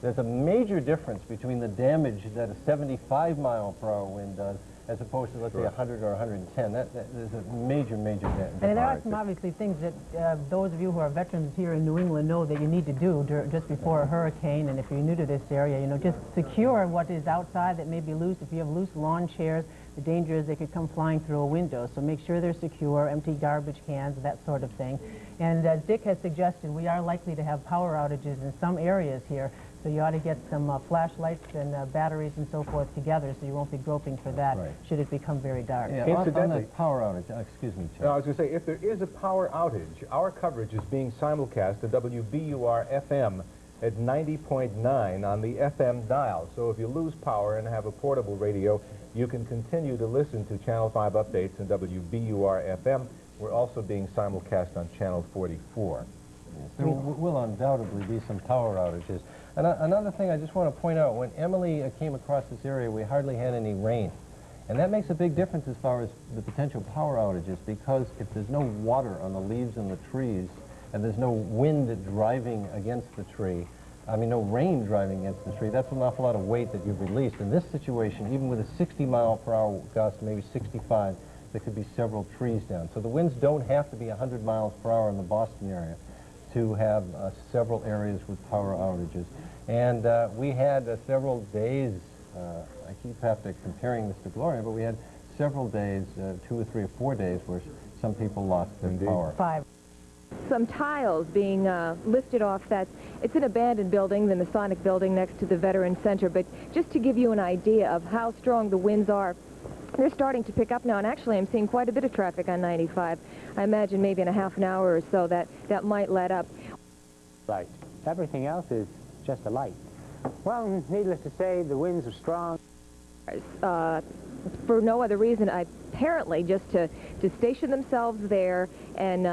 there's a major difference between the damage that a 75 mile per hour wind does as opposed to, let's say, 100 or 110. There's a major damage.
And there are some obviously things that those of you who are veterans here in New England know that you need to do just before a hurricane. And if you're new to this area, you know, just secure what is outside that may be loose. If you have loose lawn chairs, the danger is they could come flying through a window. So make sure they're secure, empty garbage cans, that sort of thing. And as Dick has suggested, we are likely to have power outages in some areas here. So you ought to get some flashlights and batteries and so forth together, so you won't be groping for that should it become very dark.
Yeah, on that power outage, excuse me, Chuck.
No, I was going to say, if there is a power outage, our coverage is being simulcast to WBUR-FM at 90.9 on the FM dial. So if you lose power and have a portable radio, you can continue to listen to Channel 5 updates in WBUR-FM. We're also being simulcast on Channel 44.
Yes, there will undoubtedly be some power outages. And another thing I just want to point out, when Emily came across this area, we hardly had any rain. And that makes a big difference as far as the potential power outages, because if there's no water on the leaves and the trees, and there's no wind driving against the tree, no rain driving against the tree, that's an awful lot of weight that you've released. In this situation, even with a 60 mile per hour gust, maybe 65, there could be several trees down. So the winds don't have to be 100 miles per hour in the Boston area to have several areas with power outages. And we had several days, I keep comparing this to Gloria, but we had several days, 2 or 3 or 4 days, where some people lost their power.
5. Some tiles being lifted off. It's an abandoned building, the Masonic building next to the Veterans Center, but just to give you an idea of how strong the winds are, they're starting to pick up now, and actually I'm seeing quite a bit of traffic on 95. I imagine maybe in a half an hour or so that might let up.
Light. Everything else is just a light. Well, needless to say, the winds are strong.
For no other reason, apparently just to station themselves there and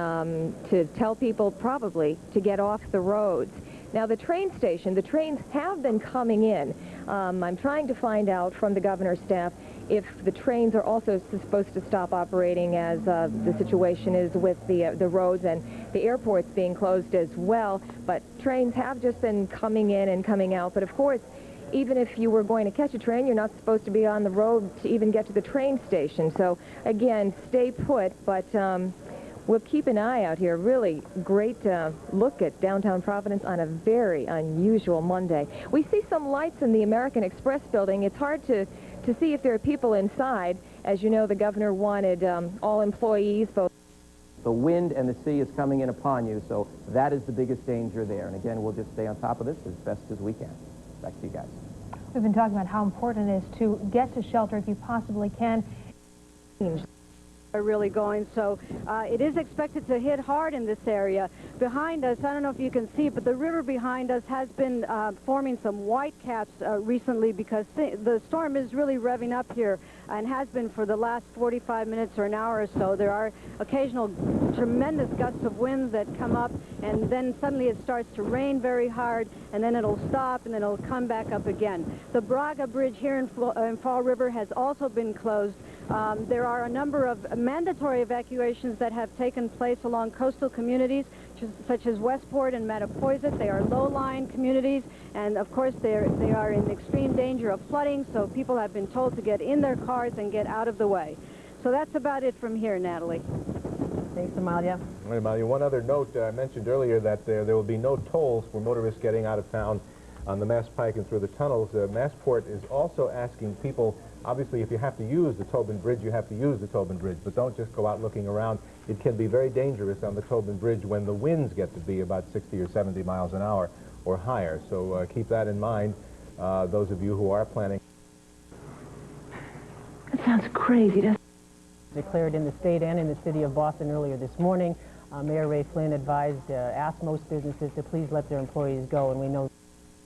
to tell people probably to get off the roads. Now, the train station, the trains have been coming in. I'm trying to find out from the governor's staff if the trains are also supposed to stop operating as the situation is with the roads and the airports being closed as well. But trains have just been coming in and coming out. But of course, even if you were going to catch a train, you're not supposed to be on the road to even get to the train station. So again, stay put, but we'll keep an eye out here. Really great look at downtown Providence on a very unusual Monday. We see some lights in the American Express building. It's hard to see if there are people inside. As you know, the governor wanted all employees, both.
The wind and the sea is coming in upon you, so that is the biggest danger there. And again, we'll just stay on top of this as best as we can. Back to you guys.
We've been talking about how important it is to get to shelter if you possibly can.
Are really going, so it is expected to hit hard in this area. Behind us, I don't know if you can see it, but the river behind us has been forming some white caps recently because the storm is really revving up here and has been for the last 45 minutes or an hour or so. There are occasional tremendous gusts of winds that come up, and then suddenly it starts to rain very hard, and then it'll stop, and then it'll come back up again. The Braga Bridge here in Fall River has also been closed. There are a number of mandatory evacuations that have taken place along coastal communities, such as Westport and Mattapoisett. They are low-lying communities, and of course they are in extreme danger of flooding, so people have been told to get in their cars and get out of the way. So that's about it from here, Natalie.
Thanks, Amalia.
All right, Amalia, one other note. I mentioned earlier that there will be no tolls for motorists getting out of town on the Mass Pike and through the tunnels. Massport is also asking people Obviously, if you have to use the Tobin Bridge, you have to use the Tobin Bridge, but don't just go out looking around. It can be very dangerous on the Tobin Bridge when the winds get to be about 60 or 70 miles an hour or higher. So keep that in mind, those of you who are planning.
That sounds crazy, doesn't it?
Declared in the state and in the city of Boston earlier this morning. Mayor Ray Flynn asked most businesses to please let their employees go, and we know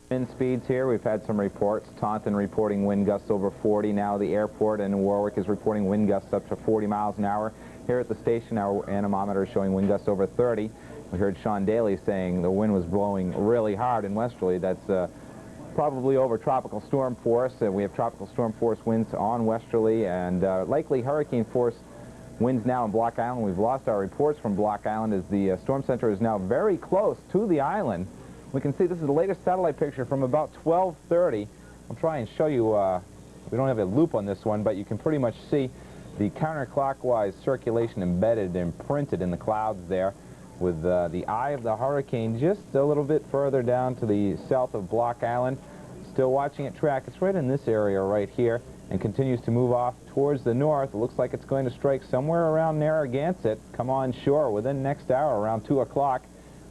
wind speeds here. We've had some reports. Taunton reporting wind gusts over 40. Now the airport in Warwick is reporting wind gusts up to 40 miles an hour. Here at the station, our anemometer is showing wind gusts over 30. We heard Sean Daly saying the wind was blowing really hard and westerly. That's probably over tropical storm force. We have tropical storm force winds on westerly and likely hurricane force winds now in Block Island. We've lost our reports from Block Island as the storm center is now very close to the island. We can see this is the latest satellite picture from about 12:30. I'll try and show you, we don't have a loop on this one, but you can pretty much see the counterclockwise circulation embedded and printed in the clouds there, with the eye of the hurricane just a little bit further down to the south of Block Island. Still watching it track. It's right in this area right here and continues to move off towards the north. It looks like it's going to strike somewhere around Narragansett, come on shore within next hour, around 2 o'clock.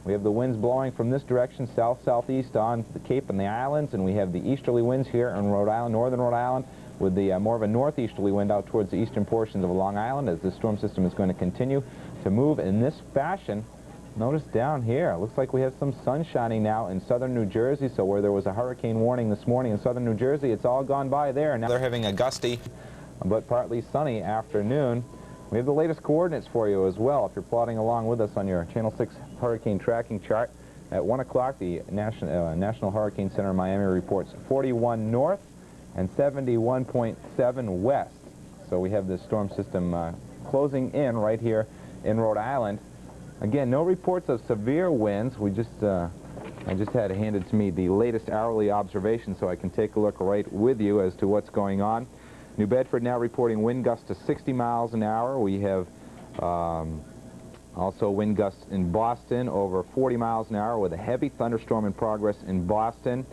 We have the winds blowing from this direction, south-southeast on the Cape and the islands, and we have the easterly winds here in Rhode Island, northern Rhode Island, with the more of a northeasterly wind out towards the eastern portions of Long Island as the storm system is going to continue to move in this fashion. Notice down here, it looks like we have some sun shining now in southern New Jersey, so where there was a hurricane warning this morning in southern New Jersey, it's all gone by there. Now they're having a gusty but partly sunny afternoon. We have the latest coordinates for you as well if you're plodding along with us on your Channel 6 hurricane tracking chart. At 1 o'clock, the National Hurricane Center in Miami reports 41 north and 71.7 west. So we have this storm system closing in right here in Rhode Island. Again, no reports of severe winds. We just, I just had handed to me the latest hourly observation so I can take a look right with you as to what's going on. New Bedford now reporting wind gusts to 60 miles an hour. We have also wind gusts in Boston over 40 miles an hour with a heavy thunderstorm in progress in Boston.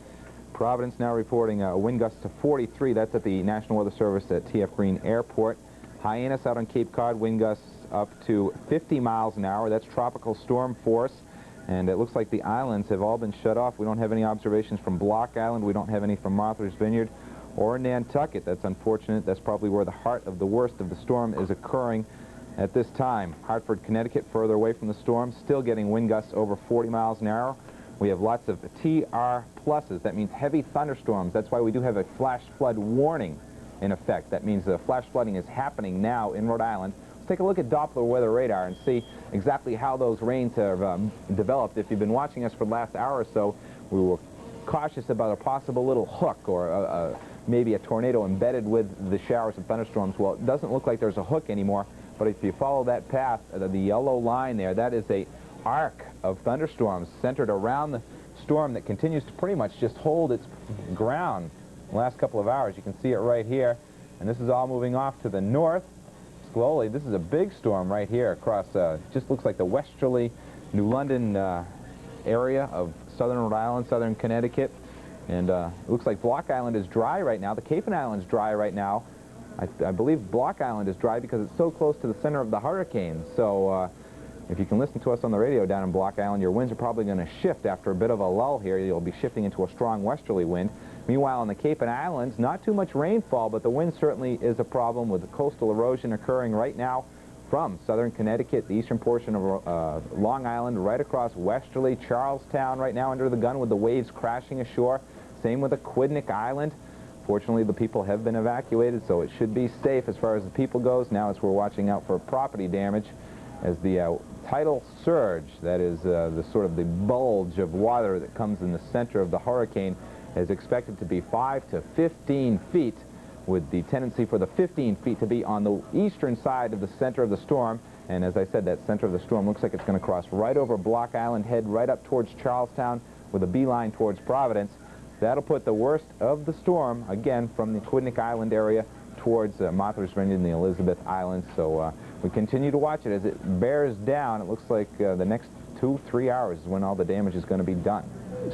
Providence now reporting a wind gust to 43. That's at the National Weather Service at T.F. Green Airport. Hyannis out on Cape Cod, wind gusts up to 50 miles an hour. That's tropical storm force. And it looks like the islands have all been shut off. We don't have any observations from Block Island. We don't have any from Martha's Vineyard or Nantucket. That's unfortunate. That's probably where the heart of the worst of the storm is occurring at this time. Hartford, Connecticut, further away from the storm, still getting wind gusts over 40 miles an hour. We have lots of TR pluses. That means heavy thunderstorms. That's why we do have a flash flood warning in effect. That means the flash flooding is happening now in Rhode Island. Let's take a look at Doppler weather radar and see exactly how those rains have developed. If you've been watching us for the last hour or so, we were cautious about a possible little hook or maybe a tornado embedded with the showers of thunderstorms. Well, it doesn't look like there's a hook anymore, but if you follow that path, the yellow line there, that is a arc of thunderstorms centered around the storm that continues to pretty much just hold its ground the last couple of hours. You can see it right here, and this is all moving off to the north slowly. This is a big storm right here across, just looks like the westerly New London area of southern Rhode Island, southern Connecticut. And it looks like Block Island is dry right now. The Cape and Island's dry right now. I believe Block Island is dry because it's so close to the center of the hurricane. So if you can listen to us on the radio down in Block Island, your winds are probably going to shift after a bit of a lull here. You'll be shifting into a strong westerly wind. Meanwhile, on the Cape and Islands, not too much rainfall, but the wind certainly is a problem with the coastal erosion occurring right now from southern Connecticut, the eastern portion of Long Island, right across westerly Charlestown right now under the gun with the waves crashing ashore. Same with Aquidneck Island. Fortunately, the people have been evacuated, so it should be safe as far as the people goes. Now as we're watching out for property damage as the tidal surge, that is the sort of the bulge of water that comes in the center of the hurricane, is expected to be 5 to 15 feet, with the tendency for the 15 feet to be on the eastern side of the center of the storm. And as I said, that center of the storm looks like it's going to cross right over Block Island, head right up towards Charlestown with a beeline towards Providence. That'll put the worst of the storm, again, from the Aquidneck Island area towards Martha's Vineyard and the Elizabeth Islands. So we continue to watch it as it bears down. It looks like the next 2-3 hours is when all the damage is going to be done.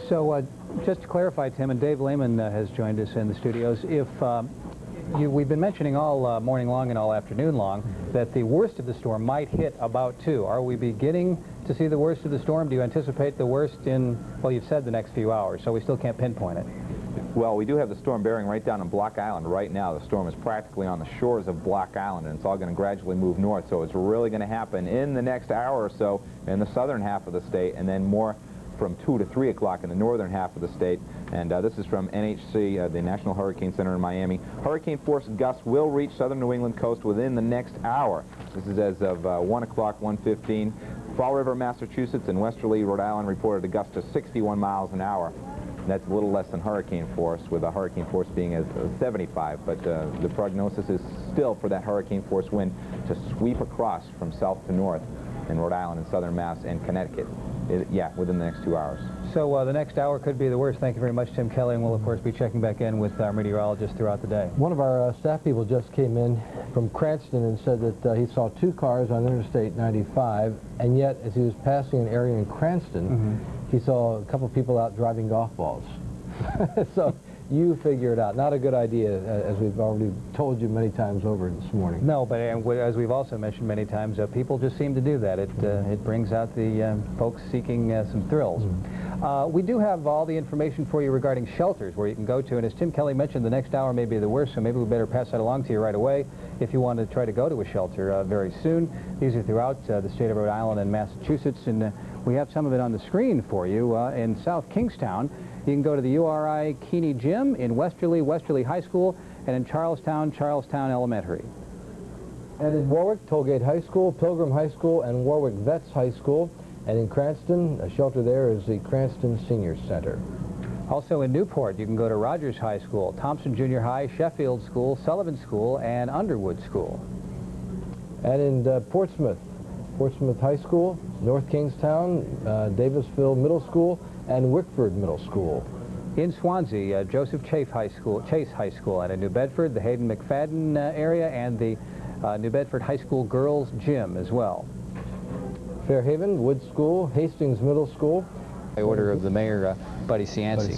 So just to clarify, Tim, and Dave Lehman has joined us in the studios, if we've been mentioning all morning long and all afternoon long that the worst of the storm might hit about 2. Are we beginning to see the worst of the storm? Do you anticipate the worst in, well, you've said the next few hours, so we still can't pinpoint it.
Well, we do have the storm bearing right down on Block Island right now. The storm is practically on the shores of Block Island, and it's all going to gradually move north. So it's really going to happen in the next hour or so in the southern half of the state, and then more from 2 to 3 o'clock in the northern half of the state. And this is from NHC, the National Hurricane Center in Miami. Hurricane force gusts will reach southern New England coast within the next hour. This is as of 1 o'clock, 1:15. Fall River, Massachusetts, and westerly Rhode Island reported a gust of 61 miles an hour. That's a little less than hurricane force, with a hurricane force being as 75. But the prognosis is still for that hurricane force wind to sweep across from south to north in Rhode Island and southern Mass and Connecticut. Yeah, within the next 2 hours.
So the next hour could be the worst. Thank you very much, Tim Kelly, and we'll, of course, be checking back in with our meteorologists throughout the day.
One of our staff people just came in from Cranston and said that he saw 2 cars on Interstate 95, and yet, as he was passing an area in Cranston, he saw a couple of people out driving golf balls. So you figure it out. Not a good idea, as we've already told you many times over this morning.
No, but as we've also mentioned many times, people just seem to do that. It brings out the folks seeking some thrills. We do have all the information for you regarding shelters where you can go to, and as Tim Kelly mentioned, the next hour may be the worst, so maybe we better pass that along to you right away if you want to try to go to a shelter very soon. These are throughout the state of Rhode Island and Massachusetts, and we have some of it on the screen for you. In South Kingstown, you can go to the URI Keeney Gym, in Westerly High School, and in Charlestown Elementary.
And in Warwick, Tollgate High School, Pilgrim High School, and Warwick Vets High School. And in Cranston, a shelter there is the Cranston Senior Center.
Also in Newport, you can go to Rogers High School, Thompson Junior High, Sheffield School, Sullivan School, and Underwood School.
And in Portsmouth High School, North Kingstown, Davisville Middle School, and Wickford Middle School.
In Swansea, Joseph Chase High School, and in New Bedford, the Hayden McFadden area, and the New Bedford High School Girls Gym as well.
Fairhaven, Wood School, Hastings Middle School.
By order of the mayor, Buddy Cianci.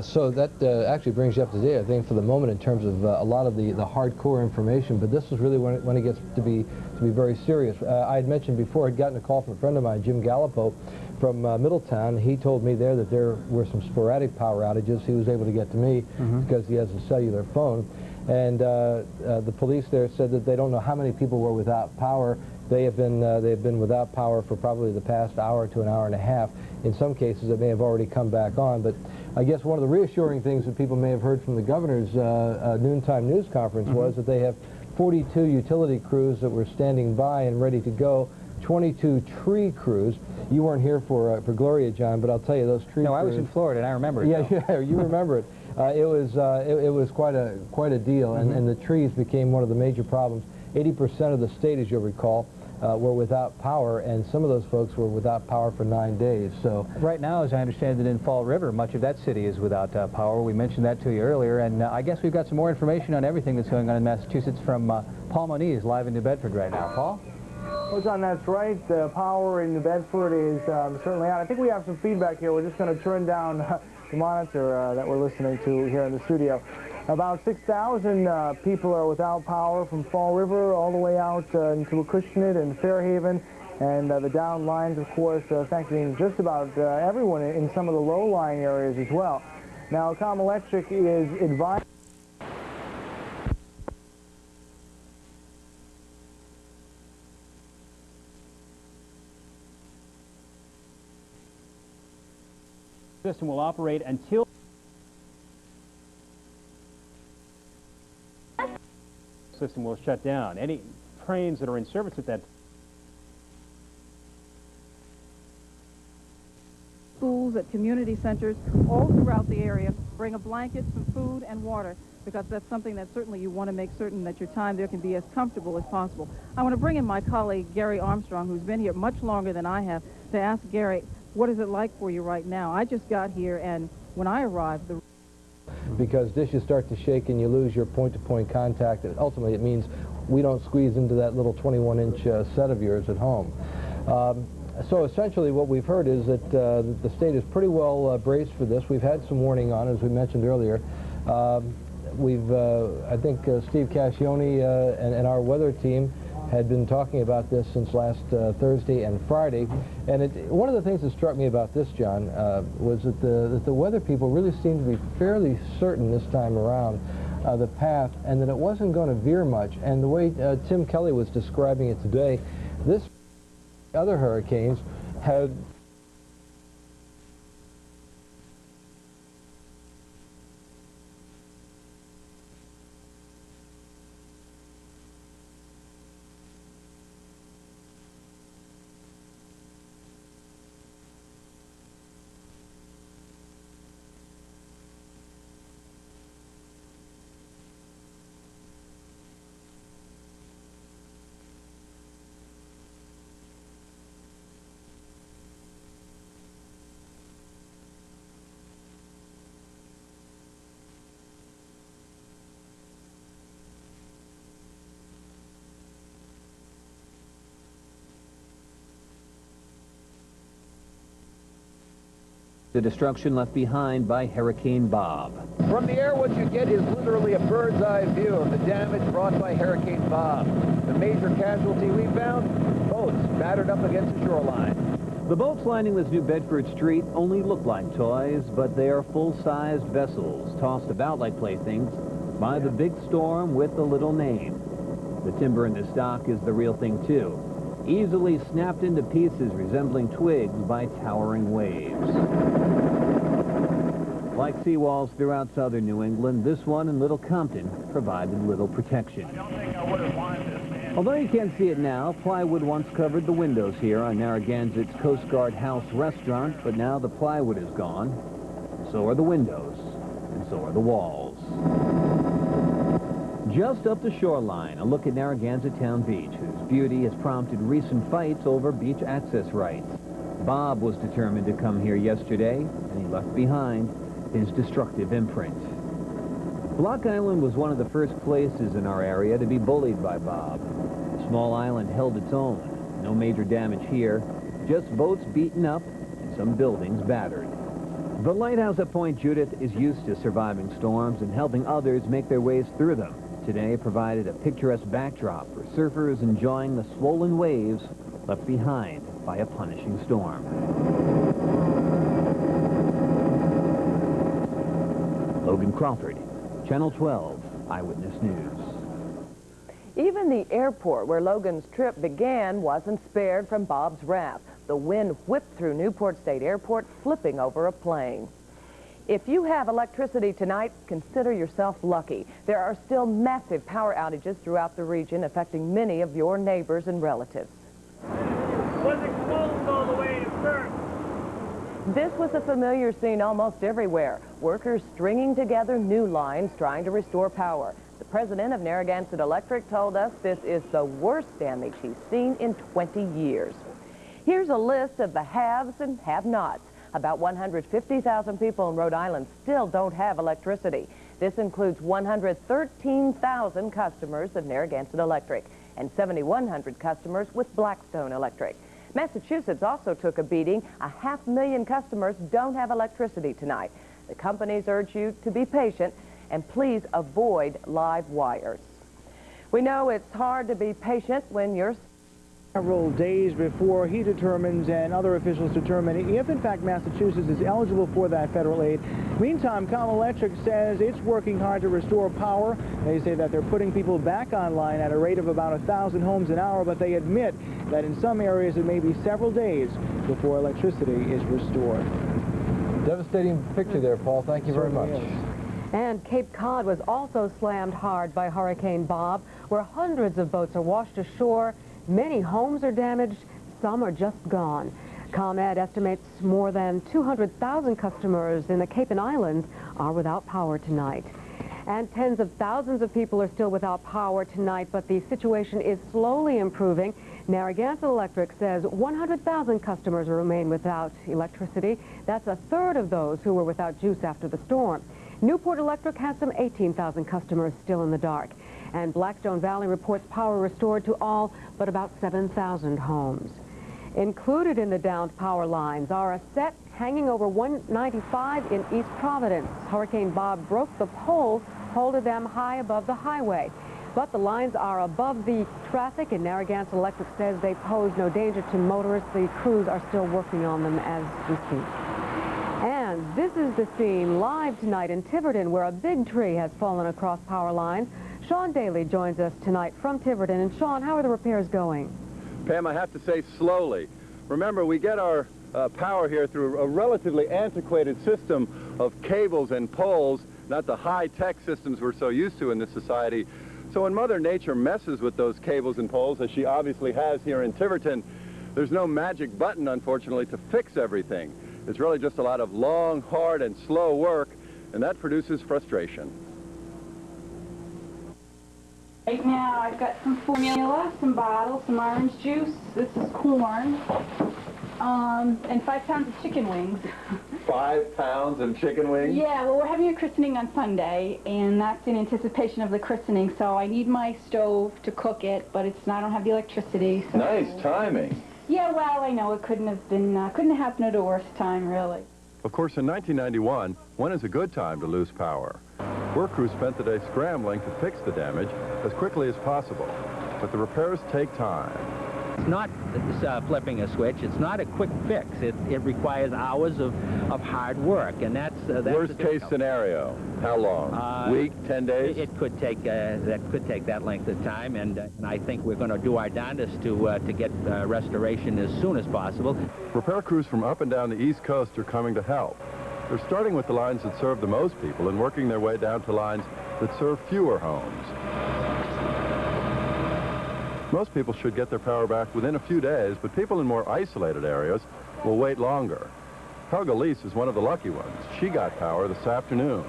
So that actually brings you up to date, I think, for the moment in terms of a lot of the hardcore information, but this is really when it gets to be very serious. I had mentioned before, I'd gotten a call from a friend of mine, Jim Gallipo, from Middletown. He told me there that there were some sporadic power outages. He was able to get to me because he has a cellular phone. And the police there said that they don't know how many people were without power. They've been without power for probably the past hour to an hour and a half. In some cases, it may have already come back on. But I guess one of the reassuring things that people may have heard from the governor's noontime news conference was that they have 42 utility crews that were standing by and ready to go, 22 tree crews. You weren't here for Gloria, John, but I'll tell you, those tree crews...
No, I was in Florida, and I remember it.
Yeah, you remember it. It was quite a deal, and the trees became one of the major problems. 80% of the state, as you'll recall, were without power, and some of those folks were without power for 9 days. So
right now, as I understand it, in Fall River, much of that city is without power. We mentioned that to you earlier, and I guess we've got some more information on everything that's going on in Massachusetts from Paul Moniz, live in New Bedford right now. Paul?
Well, John, that's right. The power in New Bedford is certainly out. I think we have some feedback here. We're just going to turn down the monitor that we're listening to here in the studio. About 6,000 people are without power from Fall River all the way out into Acushnet and Fairhaven, and the down lines, of course, affecting just about everyone in some of the low-lying areas as well. Now, Com Electric is advising...
System will operate until system will shut down. Any trains that are in service at that
schools, at community centers, all throughout the area, bring a blanket, some food, and water, because that's something that certainly you want to make certain that your time there can be as comfortable as possible. I want to bring in my colleague, Gary Armstrong, who's been here much longer than I have, to ask Gary, what is it like for you right now? I just got here, and when I arrived,
because dishes start to shake and you lose your point-to-point contact, and ultimately it means we don't squeeze into that little 21-inch set of yours at home. So essentially what we've heard is that the state is pretty well braced for this. We've had some warning on, as we mentioned earlier. I think Steve Cascione and our weather team had been talking about this since last Thursday and Friday. And one of the things that struck me about this, John, was that the weather people really seemed to be fairly certain this time around the path, and that it wasn't going to veer much. And the way Tim Kelly was describing it today, this other hurricanes had
the destruction left behind by Hurricane Bob.
From the air, what you get is literally a bird's eye view of the damage brought by Hurricane Bob. The major casualty we found, boats battered up against the shoreline.
The boats lining this New Bedford street only look like toys, but they are full-sized vessels tossed about like playthings by the big storm with the little name. The timber in this dock is the real thing, too. Easily snapped into pieces resembling twigs by towering waves. Like seawalls throughout southern New England, this one in Little Compton provided little protection.
I don't think I would have wanted this, man.
Although you can't see it now, plywood once covered the windows here on Narragansett's Coast Guard House restaurant, but now the plywood is gone. So are the windows, and so are the walls. Just up the shoreline, a look at Narragansett Town Beach, whose beauty has prompted recent fights over beach access rights. Bob was determined to come here yesterday, and he left behind his destructive imprint. Block Island was one of the first places in our area to be bullied by Bob. The small island held its own. No major damage here, just boats beaten up and some buildings battered. The lighthouse at Point Judith is used to surviving storms and helping others make their ways through them. Today provided a picturesque backdrop for surfers enjoying the swollen waves left behind by a punishing storm. Logan Crawford, Channel 12 Eyewitness News.
Even the airport where Logan's trip began wasn't spared from Bob's wrath. The wind whipped through Newport State Airport, flipping over a plane. If you have electricity tonight, consider yourself lucky. There are still massive power outages throughout the region, affecting many of your neighbors and relatives.
Was exposed all the way to First.
This was a familiar scene almost everywhere. Workers stringing together new lines trying to restore power. The president of Narragansett Electric told us this is the worst damage he's seen in 20 years. Here's a list of the haves and have-nots. About 150,000 people in Rhode Island still don't have electricity. This includes 113,000 customers of Narragansett Electric and 7,100 customers with Blackstone Electric. Massachusetts also took a beating. 500,000 customers don't have electricity tonight. The companies urge you to be patient and please avoid live wires. We know it's hard to be patient when you're
several days before he determines and other officials determine if, in fact, Massachusetts is eligible for that federal aid. Meantime, Cal Electric says it's working hard to restore power. They say that they're putting people back online at a rate of about 1,000 homes an hour, but they admit that in some areas it may be several days before electricity is restored.
Devastating picture there, Paul. Thank you very much.
And Cape Cod was also slammed hard by Hurricane Bob, where hundreds of boats are washed ashore. Many homes are damaged, some are just gone. ComEd estimates more than 200,000 customers in the Cape and Islands are without power tonight. And tens of thousands of people are still without power tonight, but the situation is slowly improving. Narragansett Electric says 100,000 customers remain without electricity. That's a third of those who were without juice after the storm. Newport Electric has some 18,000 customers still in the dark. And Blackstone Valley reports power restored to all but about 7,000 homes. Included in the downed power lines are a set hanging over 195 in East Providence. Hurricane Bob broke the poles hold of them high above the highway. But the lines are above the traffic, and Narragansett Electric says they pose no danger to motorists. The crews are still working on them as we speak. And this is the scene live tonight in Tiverton, where a big tree has fallen across power lines. Sean Daly joins us tonight from Tiverton. And Sean, how are the repairs going?
Pam, I have to say slowly. Remember, we get our power here through a relatively antiquated system of cables and poles, not the high-tech systems we're so used to in this society. So when Mother Nature messes with those cables and poles, as she obviously has here in Tiverton, there's no magic button, unfortunately, to fix everything. It's really just a lot of long, hard, and slow work, and that produces frustration.
Right now, I've got some formula, some bottles, some orange juice. This is corn, and 5 pounds of chicken wings.
5 pounds of chicken wings?
Yeah, well, we're having a christening on Sunday, and that's in anticipation of the christening, so I need my stove to cook it, but I don't have the electricity. So.
Nice timing.
Yeah, well, I know it couldn't have happened at a worse time, really.
Of course, in 1991, when is a good time to lose power? Work crews spent the day scrambling to fix the damage as quickly as possible, but the repairs take time.
It's not flipping a switch. It's not a quick fix. It requires hours of hard work, and that's
worst case scenario. How long? Week, 10 days?
It could take that length of time, and I think we're going to do our darndest to get restoration as soon as possible.
Repair crews from up and down the East Coast are coming to help. They're starting with the lines that serve the most people and working their way down to lines that serve fewer homes. Most people should get their power back within a few days, but people in more isolated areas will wait longer. Helga Lease is one of the lucky ones. She got power this afternoon.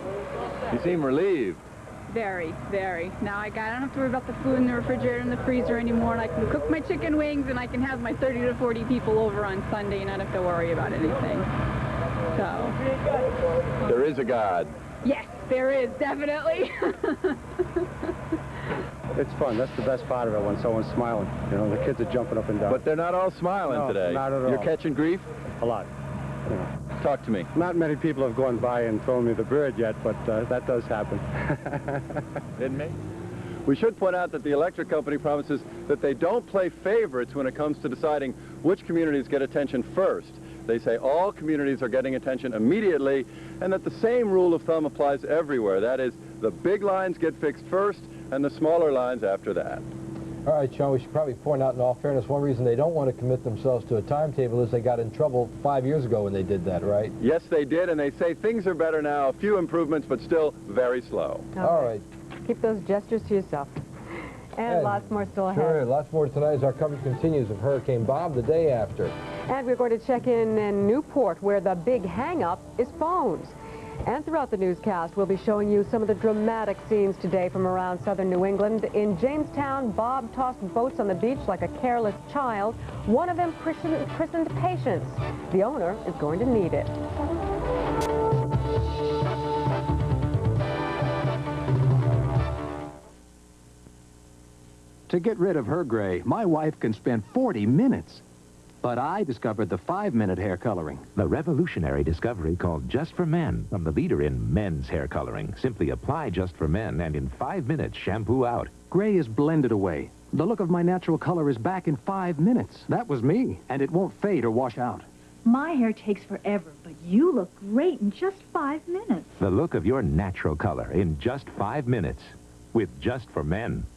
You seem relieved.
Very, very. Now I don't have to worry about the food in the refrigerator and the freezer anymore, and I can cook my chicken wings, and I can have my 30 to 40 people over on Sunday and not have to worry about anything. So.
There is a God.
Yes, there is, definitely.
It's fun. That's the best part of it, when someone's smiling. You know, the kids are jumping up and down.
But they're not all smiling today.
Not at all.
You're catching grief?
A lot. You know.
Talk to me.
Not many people have gone by and thrown me the bird yet, but that does happen.
Didn't me? We should point out that the electric company promises that they don't play favorites when it comes to deciding which communities get attention first. They say all communities are getting attention immediately, and that the same rule of thumb applies everywhere. That is, the big lines get fixed first, and the smaller lines after that.
All right, Sean, we should probably point out in all fairness, one reason they don't want to commit themselves to a timetable is they got in trouble 5 years ago when they did that, right?
Yes, they did, and they say things are better now, a few improvements, but still very slow.
Okay.
All right.
Keep those gestures to yourself. And lots more still ahead.
Sure, lots more tonight as our coverage continues of Hurricane Bob the day after.
And we're going to check in Newport, where the big hang-up is phones. And throughout the newscast, we'll be showing you some of the dramatic scenes today from around southern New England. In Jamestown, Bob tossed boats on the beach like a careless child. One of them christened Patience. The owner is going to need it.
To get rid of her gray, my wife can spend 40 minutes. But I discovered the 5-minute hair coloring.
The revolutionary discovery called Just for Men, from the leader in men's hair coloring. Simply apply Just for Men, and in 5 minutes, shampoo out.
Gray is blended away. The look of my natural color is back in 5 minutes. That was me, and it won't fade or wash out.
My hair takes forever, but you look great in just 5 minutes.
The look of your natural color in just 5 minutes with Just for Men.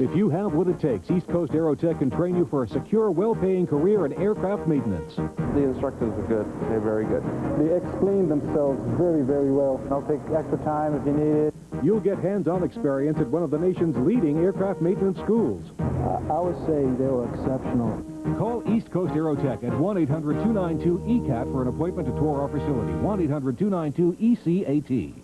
If you have what it takes, East Coast Aerotech can train you for a secure, well-paying career in aircraft maintenance.
The instructors are good. They're very good. They explain themselves very, very well. They'll take extra time if you need it.
You'll get hands-on experience at one of the nation's leading aircraft maintenance schools.
I would say they were exceptional.
Call East Coast Aerotech at 1-800-292-ECAT for an appointment to tour our facility. 1-800-292-ECAT.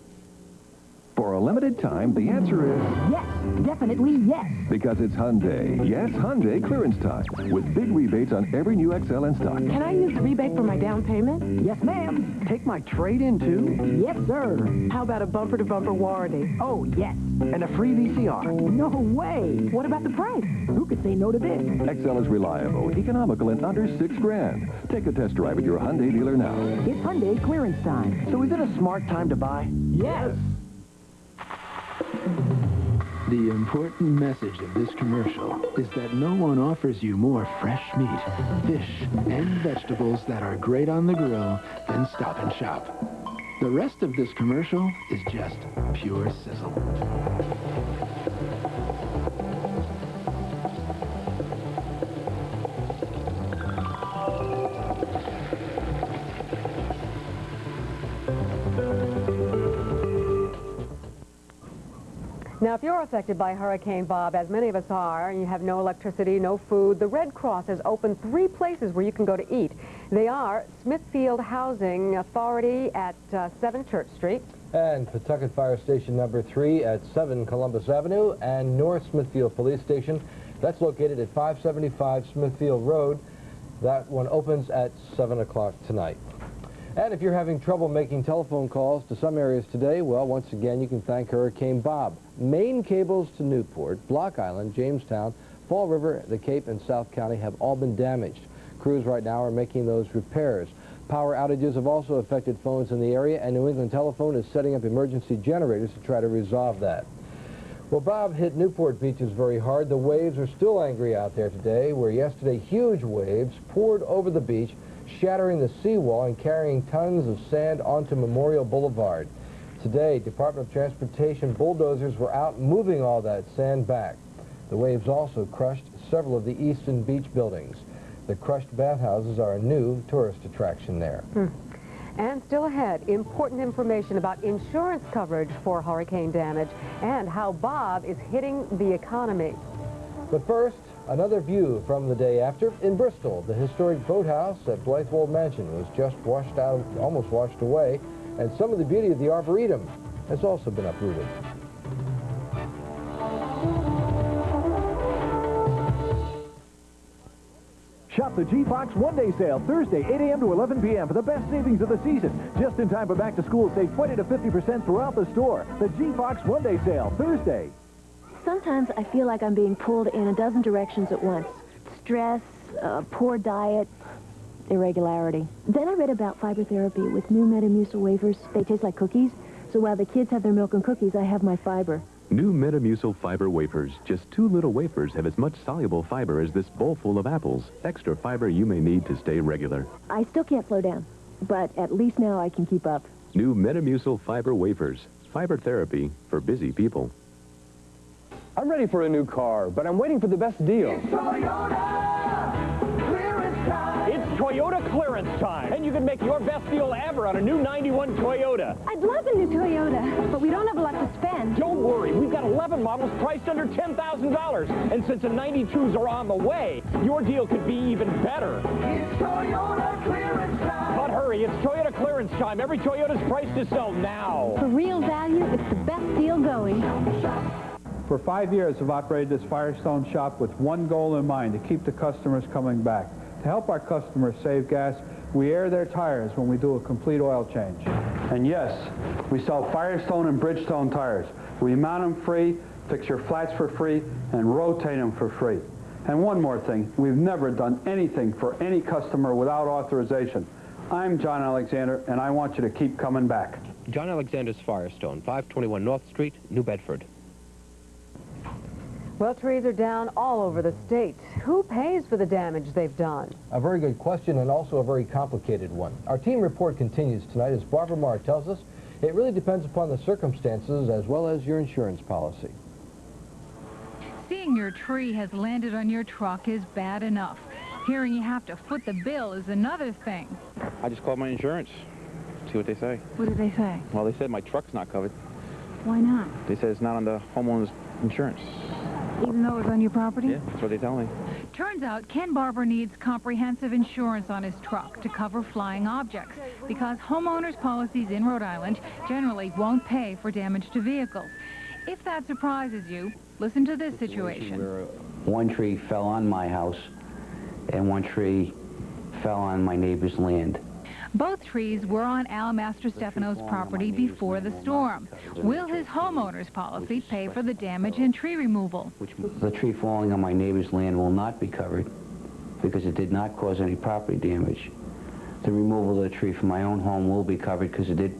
For a limited time, the answer is...
Yes, definitely yes.
Because it's Hyundai. Yes, Hyundai clearance time. With big rebates on every new XL in stock.
Can I use the rebate for my down payment?
Yes, ma'am. Take my trade-in, too?
Yes, sir. How about a bumper-to-bumper warranty?
Oh, yes. And a free VCR.
No way. What about the price? Who could say no to this?
XL is reliable, economical, and under $6,000. Take a test drive at your Hyundai dealer now.
It's Hyundai clearance time.
So is it a smart time to buy?
Yes.
The important message of this commercial is that no one offers you more fresh meat, fish, and vegetables that are great on the grill than Stop and Shop. The rest of this commercial is just pure sizzle.
Now, if you're affected by Hurricane Bob, as many of us are, and you have no electricity, no food, the Red Cross has opened 3 places where you can go to eat. They are Smithfield Housing Authority at 7 Church Street.
And Pawtucket Fire Station number 3 at 7 Columbus Avenue, and North Smithfield Police Station. That's located at 575 Smithfield Road. That one opens at 7 o'clock tonight. And if you're having trouble making telephone calls to some areas today, well, once again, you can thank Hurricane Bob. Main cables to Newport, Block Island, Jamestown, Fall River, the Cape, and South County have all been damaged. Crews right now are making those repairs. Power outages have also affected phones in the area, and New England Telephone is setting up emergency generators to try to resolve that. Well, Bob hit Newport beaches very hard. The waves are still angry out there today, where yesterday huge waves poured over the beach, shattering the seawall and carrying tons of sand onto Memorial Boulevard. Today, Department of Transportation bulldozers were out moving all that sand back. The waves also crushed several of the eastern beach buildings. The crushed bathhouses are a new tourist attraction there.
And still ahead, important information about insurance coverage for hurricane damage and how Bob is hitting the economy.
But first, another view from the day after. In Bristol, the historic boathouse at Blythewold Mansion was just washed out, almost washed away, and some of the beauty of the Arboretum has also been uprooted.
Shop the G-Fox one-day sale Thursday, 8 a.m. to 11 p.m. for the best savings of the season. Just in time for back to school, save 20 to 50% throughout the store. The G-Fox one-day sale Thursday.
Sometimes I feel like I'm being pulled in a dozen directions at once. Stress, poor diet, irregularity. Then I read about fiber therapy with new Metamucil wafers. They taste like cookies. So while the kids have their milk and cookies, I have my fiber.
New Metamucil fiber wafers. Just 2 little wafers have as much soluble fiber as this bowl full of apples. Extra fiber you may need to stay regular.
I still can't slow down, but at least now I can keep up.
New Metamucil fiber wafers. Fiber therapy for busy people.
I'm ready for a new car, but I'm waiting for the best deal.
It's Toyota clearance time, and you can make your best deal ever on a new 91 Toyota.
I'd love a new Toyota, but we don't have a lot to spend.
Don't worry, we've got 11 models priced under $10,000. And since the 92s are on the way, your deal could be even better.
It's Toyota clearance time.
But hurry, it's Toyota clearance time. Every Toyota's priced to sell now.
For real value, it's the best deal going.
For 5 years, I've operated this Firestone shop with one goal in mind, to keep the customers coming back. To help our customers save gas, we air their tires when we do a complete oil change. And yes, we sell Firestone and Bridgestone tires. We mount them free, fix your flats for free, and rotate them for free. And one more thing, we've never done anything for any customer without authorization. I'm John Alexander, and I want you to keep coming back.
John Alexander's Firestone, 521 North Street, New Bedford.
Well, trees are down all over the state. Who pays for the damage they've done?
A very good question, and also a very complicated one. Our team report continues tonight as Barbara Marr tells us it really depends upon the circumstances as well as your insurance policy.
Seeing your tree has landed on your truck is bad enough. Hearing you have to foot the bill is another thing.
I just called my insurance. See what they say.
What did they say?
Well, they said my truck's not covered.
Why not?
They said it's not on the homeowner's insurance.
Even though it's on your property?
Yeah, that's what they tell me.
Turns out Ken Barber needs comprehensive insurance on his truck to cover flying objects. because homeowners' policies in Rhode Island generally won't pay for damage to vehicles. If that surprises you, listen to this situation.
One tree fell on my house, and one tree fell on my neighbor's land.
Both trees were on Al Mastrostefano's property before the storm. Will his homeowner's policy pay for the damage and tree removal?
The tree falling on my neighbor's land will not be covered because it did not cause any property damage. The removal of the tree from my own home will be covered because it did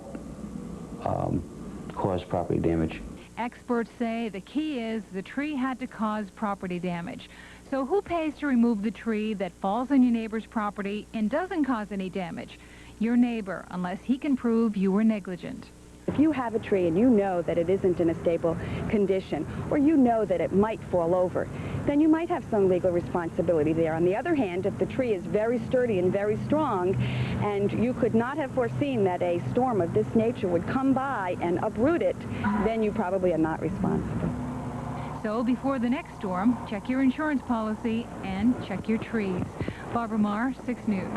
cause property damage.
Experts say the key is the tree had to cause property damage. So who pays to remove the tree that falls on your neighbor's property and doesn't cause any damage? Your neighbor, unless he can prove you were negligent.
If you have a tree and you know that it isn't in a stable condition, or you know that it might fall over, then you might have some legal responsibility there. On the other hand, if the tree is very sturdy and very strong, and you could not have foreseen that a storm of this nature would come by and uproot it, then you probably are not responsible.
So before the next storm, check your insurance policy and check your trees. Barbara Marr, 6 News.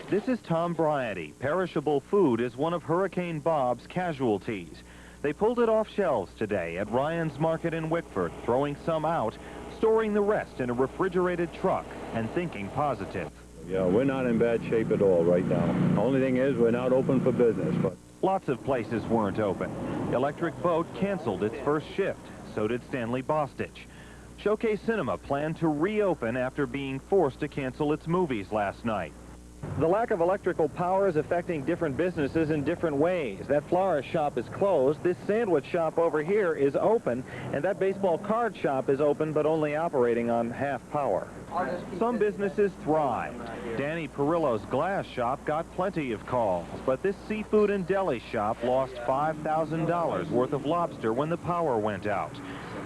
This is Tom Briety. Perishable food is one of Hurricane Bob's casualties. They pulled it off shelves today at Ryan's Market in Wickford, throwing some out, storing the rest in a refrigerated truck, and thinking positive.
Yeah, we're not in bad shape at all right now. Only thing is we're not open for business. But
lots of places weren't open. Electric Boat canceled its first shift. So did Stanley Bostitch. Showcase Cinema planned to reopen after being forced to cancel its movies last night.
The lack of electrical power is affecting different businesses in different ways. That florist shop is closed, this sandwich shop over here is open, and that baseball card shop is open but only operating on half power.
Some businesses thrive. Danny Perillo's glass shop got plenty of calls, but this seafood and deli shop lost $5,000 worth of lobster when the power went out.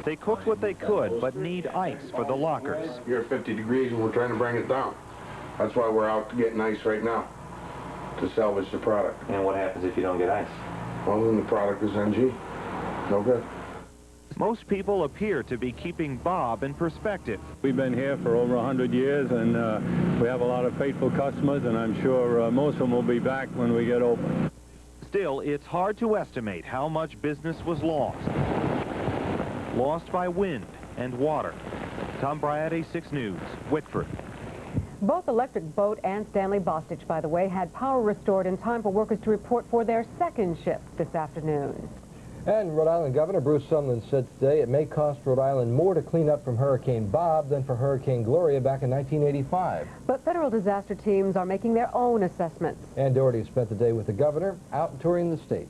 They cooked what they could, but need ice for the lockers.
You're at 50 degrees and we're trying to bring it down. That's why we're out getting ice right now, to salvage the product.
And what happens if you don't get ice?
Well, then the product is NG. No good.
Most people appear to be keeping Bob in perspective.
we've been here for over 100 years, and we have a lot of faithful customers, and I'm sure most of them will be back when we get open.
Still, it's hard to estimate how much business was lost. Lost by wind and water. Tom Briety, 6 News, Wickford.
Both Electric Boat and Stanley Bostitch, by the way, had power restored in time for workers to report for their second shift this afternoon.
And Rhode Island Governor Bruce Sunland said today it may cost Rhode Island more to clean up from Hurricane Bob than for Hurricane Gloria back in 1985.
But federal disaster teams are making their own assessments.
Ann Doherty spent the day with the governor out touring the state.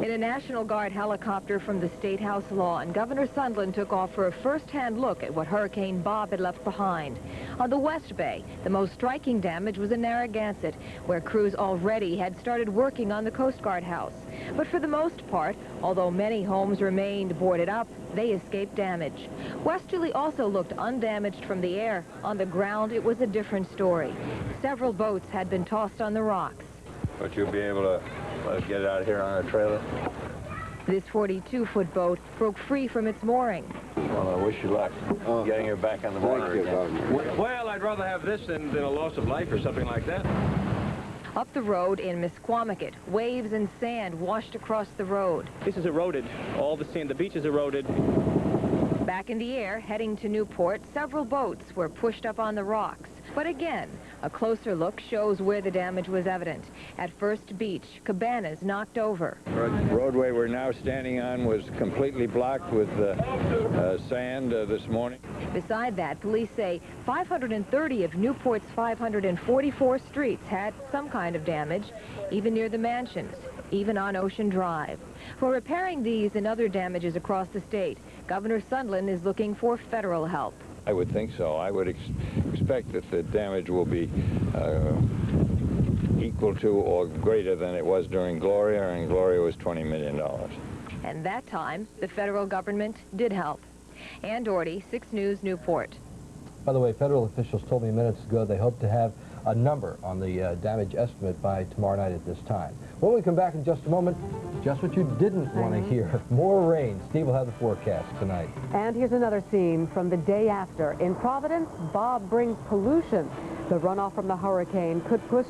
In a National Guard helicopter from the State House lawn, Governor Sunland took off for a first-hand look at what Hurricane Bob had left behind. On the West Bay, the most striking damage was in Narragansett, where crews already had started working on the Coast Guard house. But for the most part, although many homes remained boarded up, they escaped damage. Westerly also looked undamaged from the air. On the ground, it was a different story. Several boats had been tossed on the rocks.
But you'll be able to get it out here on a trailer?
This 42-foot boat broke free from its mooring.
Well, I wish you luck getting her back on the water again.
Well, I'd rather have this than a loss of life or something like that.
Up the road in Misquamicut, waves and sand washed across the road.
This is eroded. All the sand, the beach is eroded.
Back in the air, heading to Newport, several boats were pushed up on the rocks. But again, a closer look shows where the damage was evident. At First Beach, cabanas knocked over.
The roadway we're now standing on was completely blocked with sand this morning.
Beside that, police say 530 of Newport's 544 streets had some kind of damage, even near the mansions, even on Ocean Drive. For repairing these and other damages across the state, Governor Sunland is looking for federal help.
I would think so. I would expect that the damage will be equal to or greater than it was during Gloria, and Gloria was $20 million.
And that time, the federal government did help. Ann Doherty, 6 News, Newport.
By the way, federal officials told me minutes ago they hope to have a number on the damage estimate by tomorrow night at this time. When we come back in just a moment, just what you didn't want to hear. More rain. Steve will have the forecast tonight.
And here's another scene from the day after. In Providence, Bob brings pollution. The runoff from the hurricane could push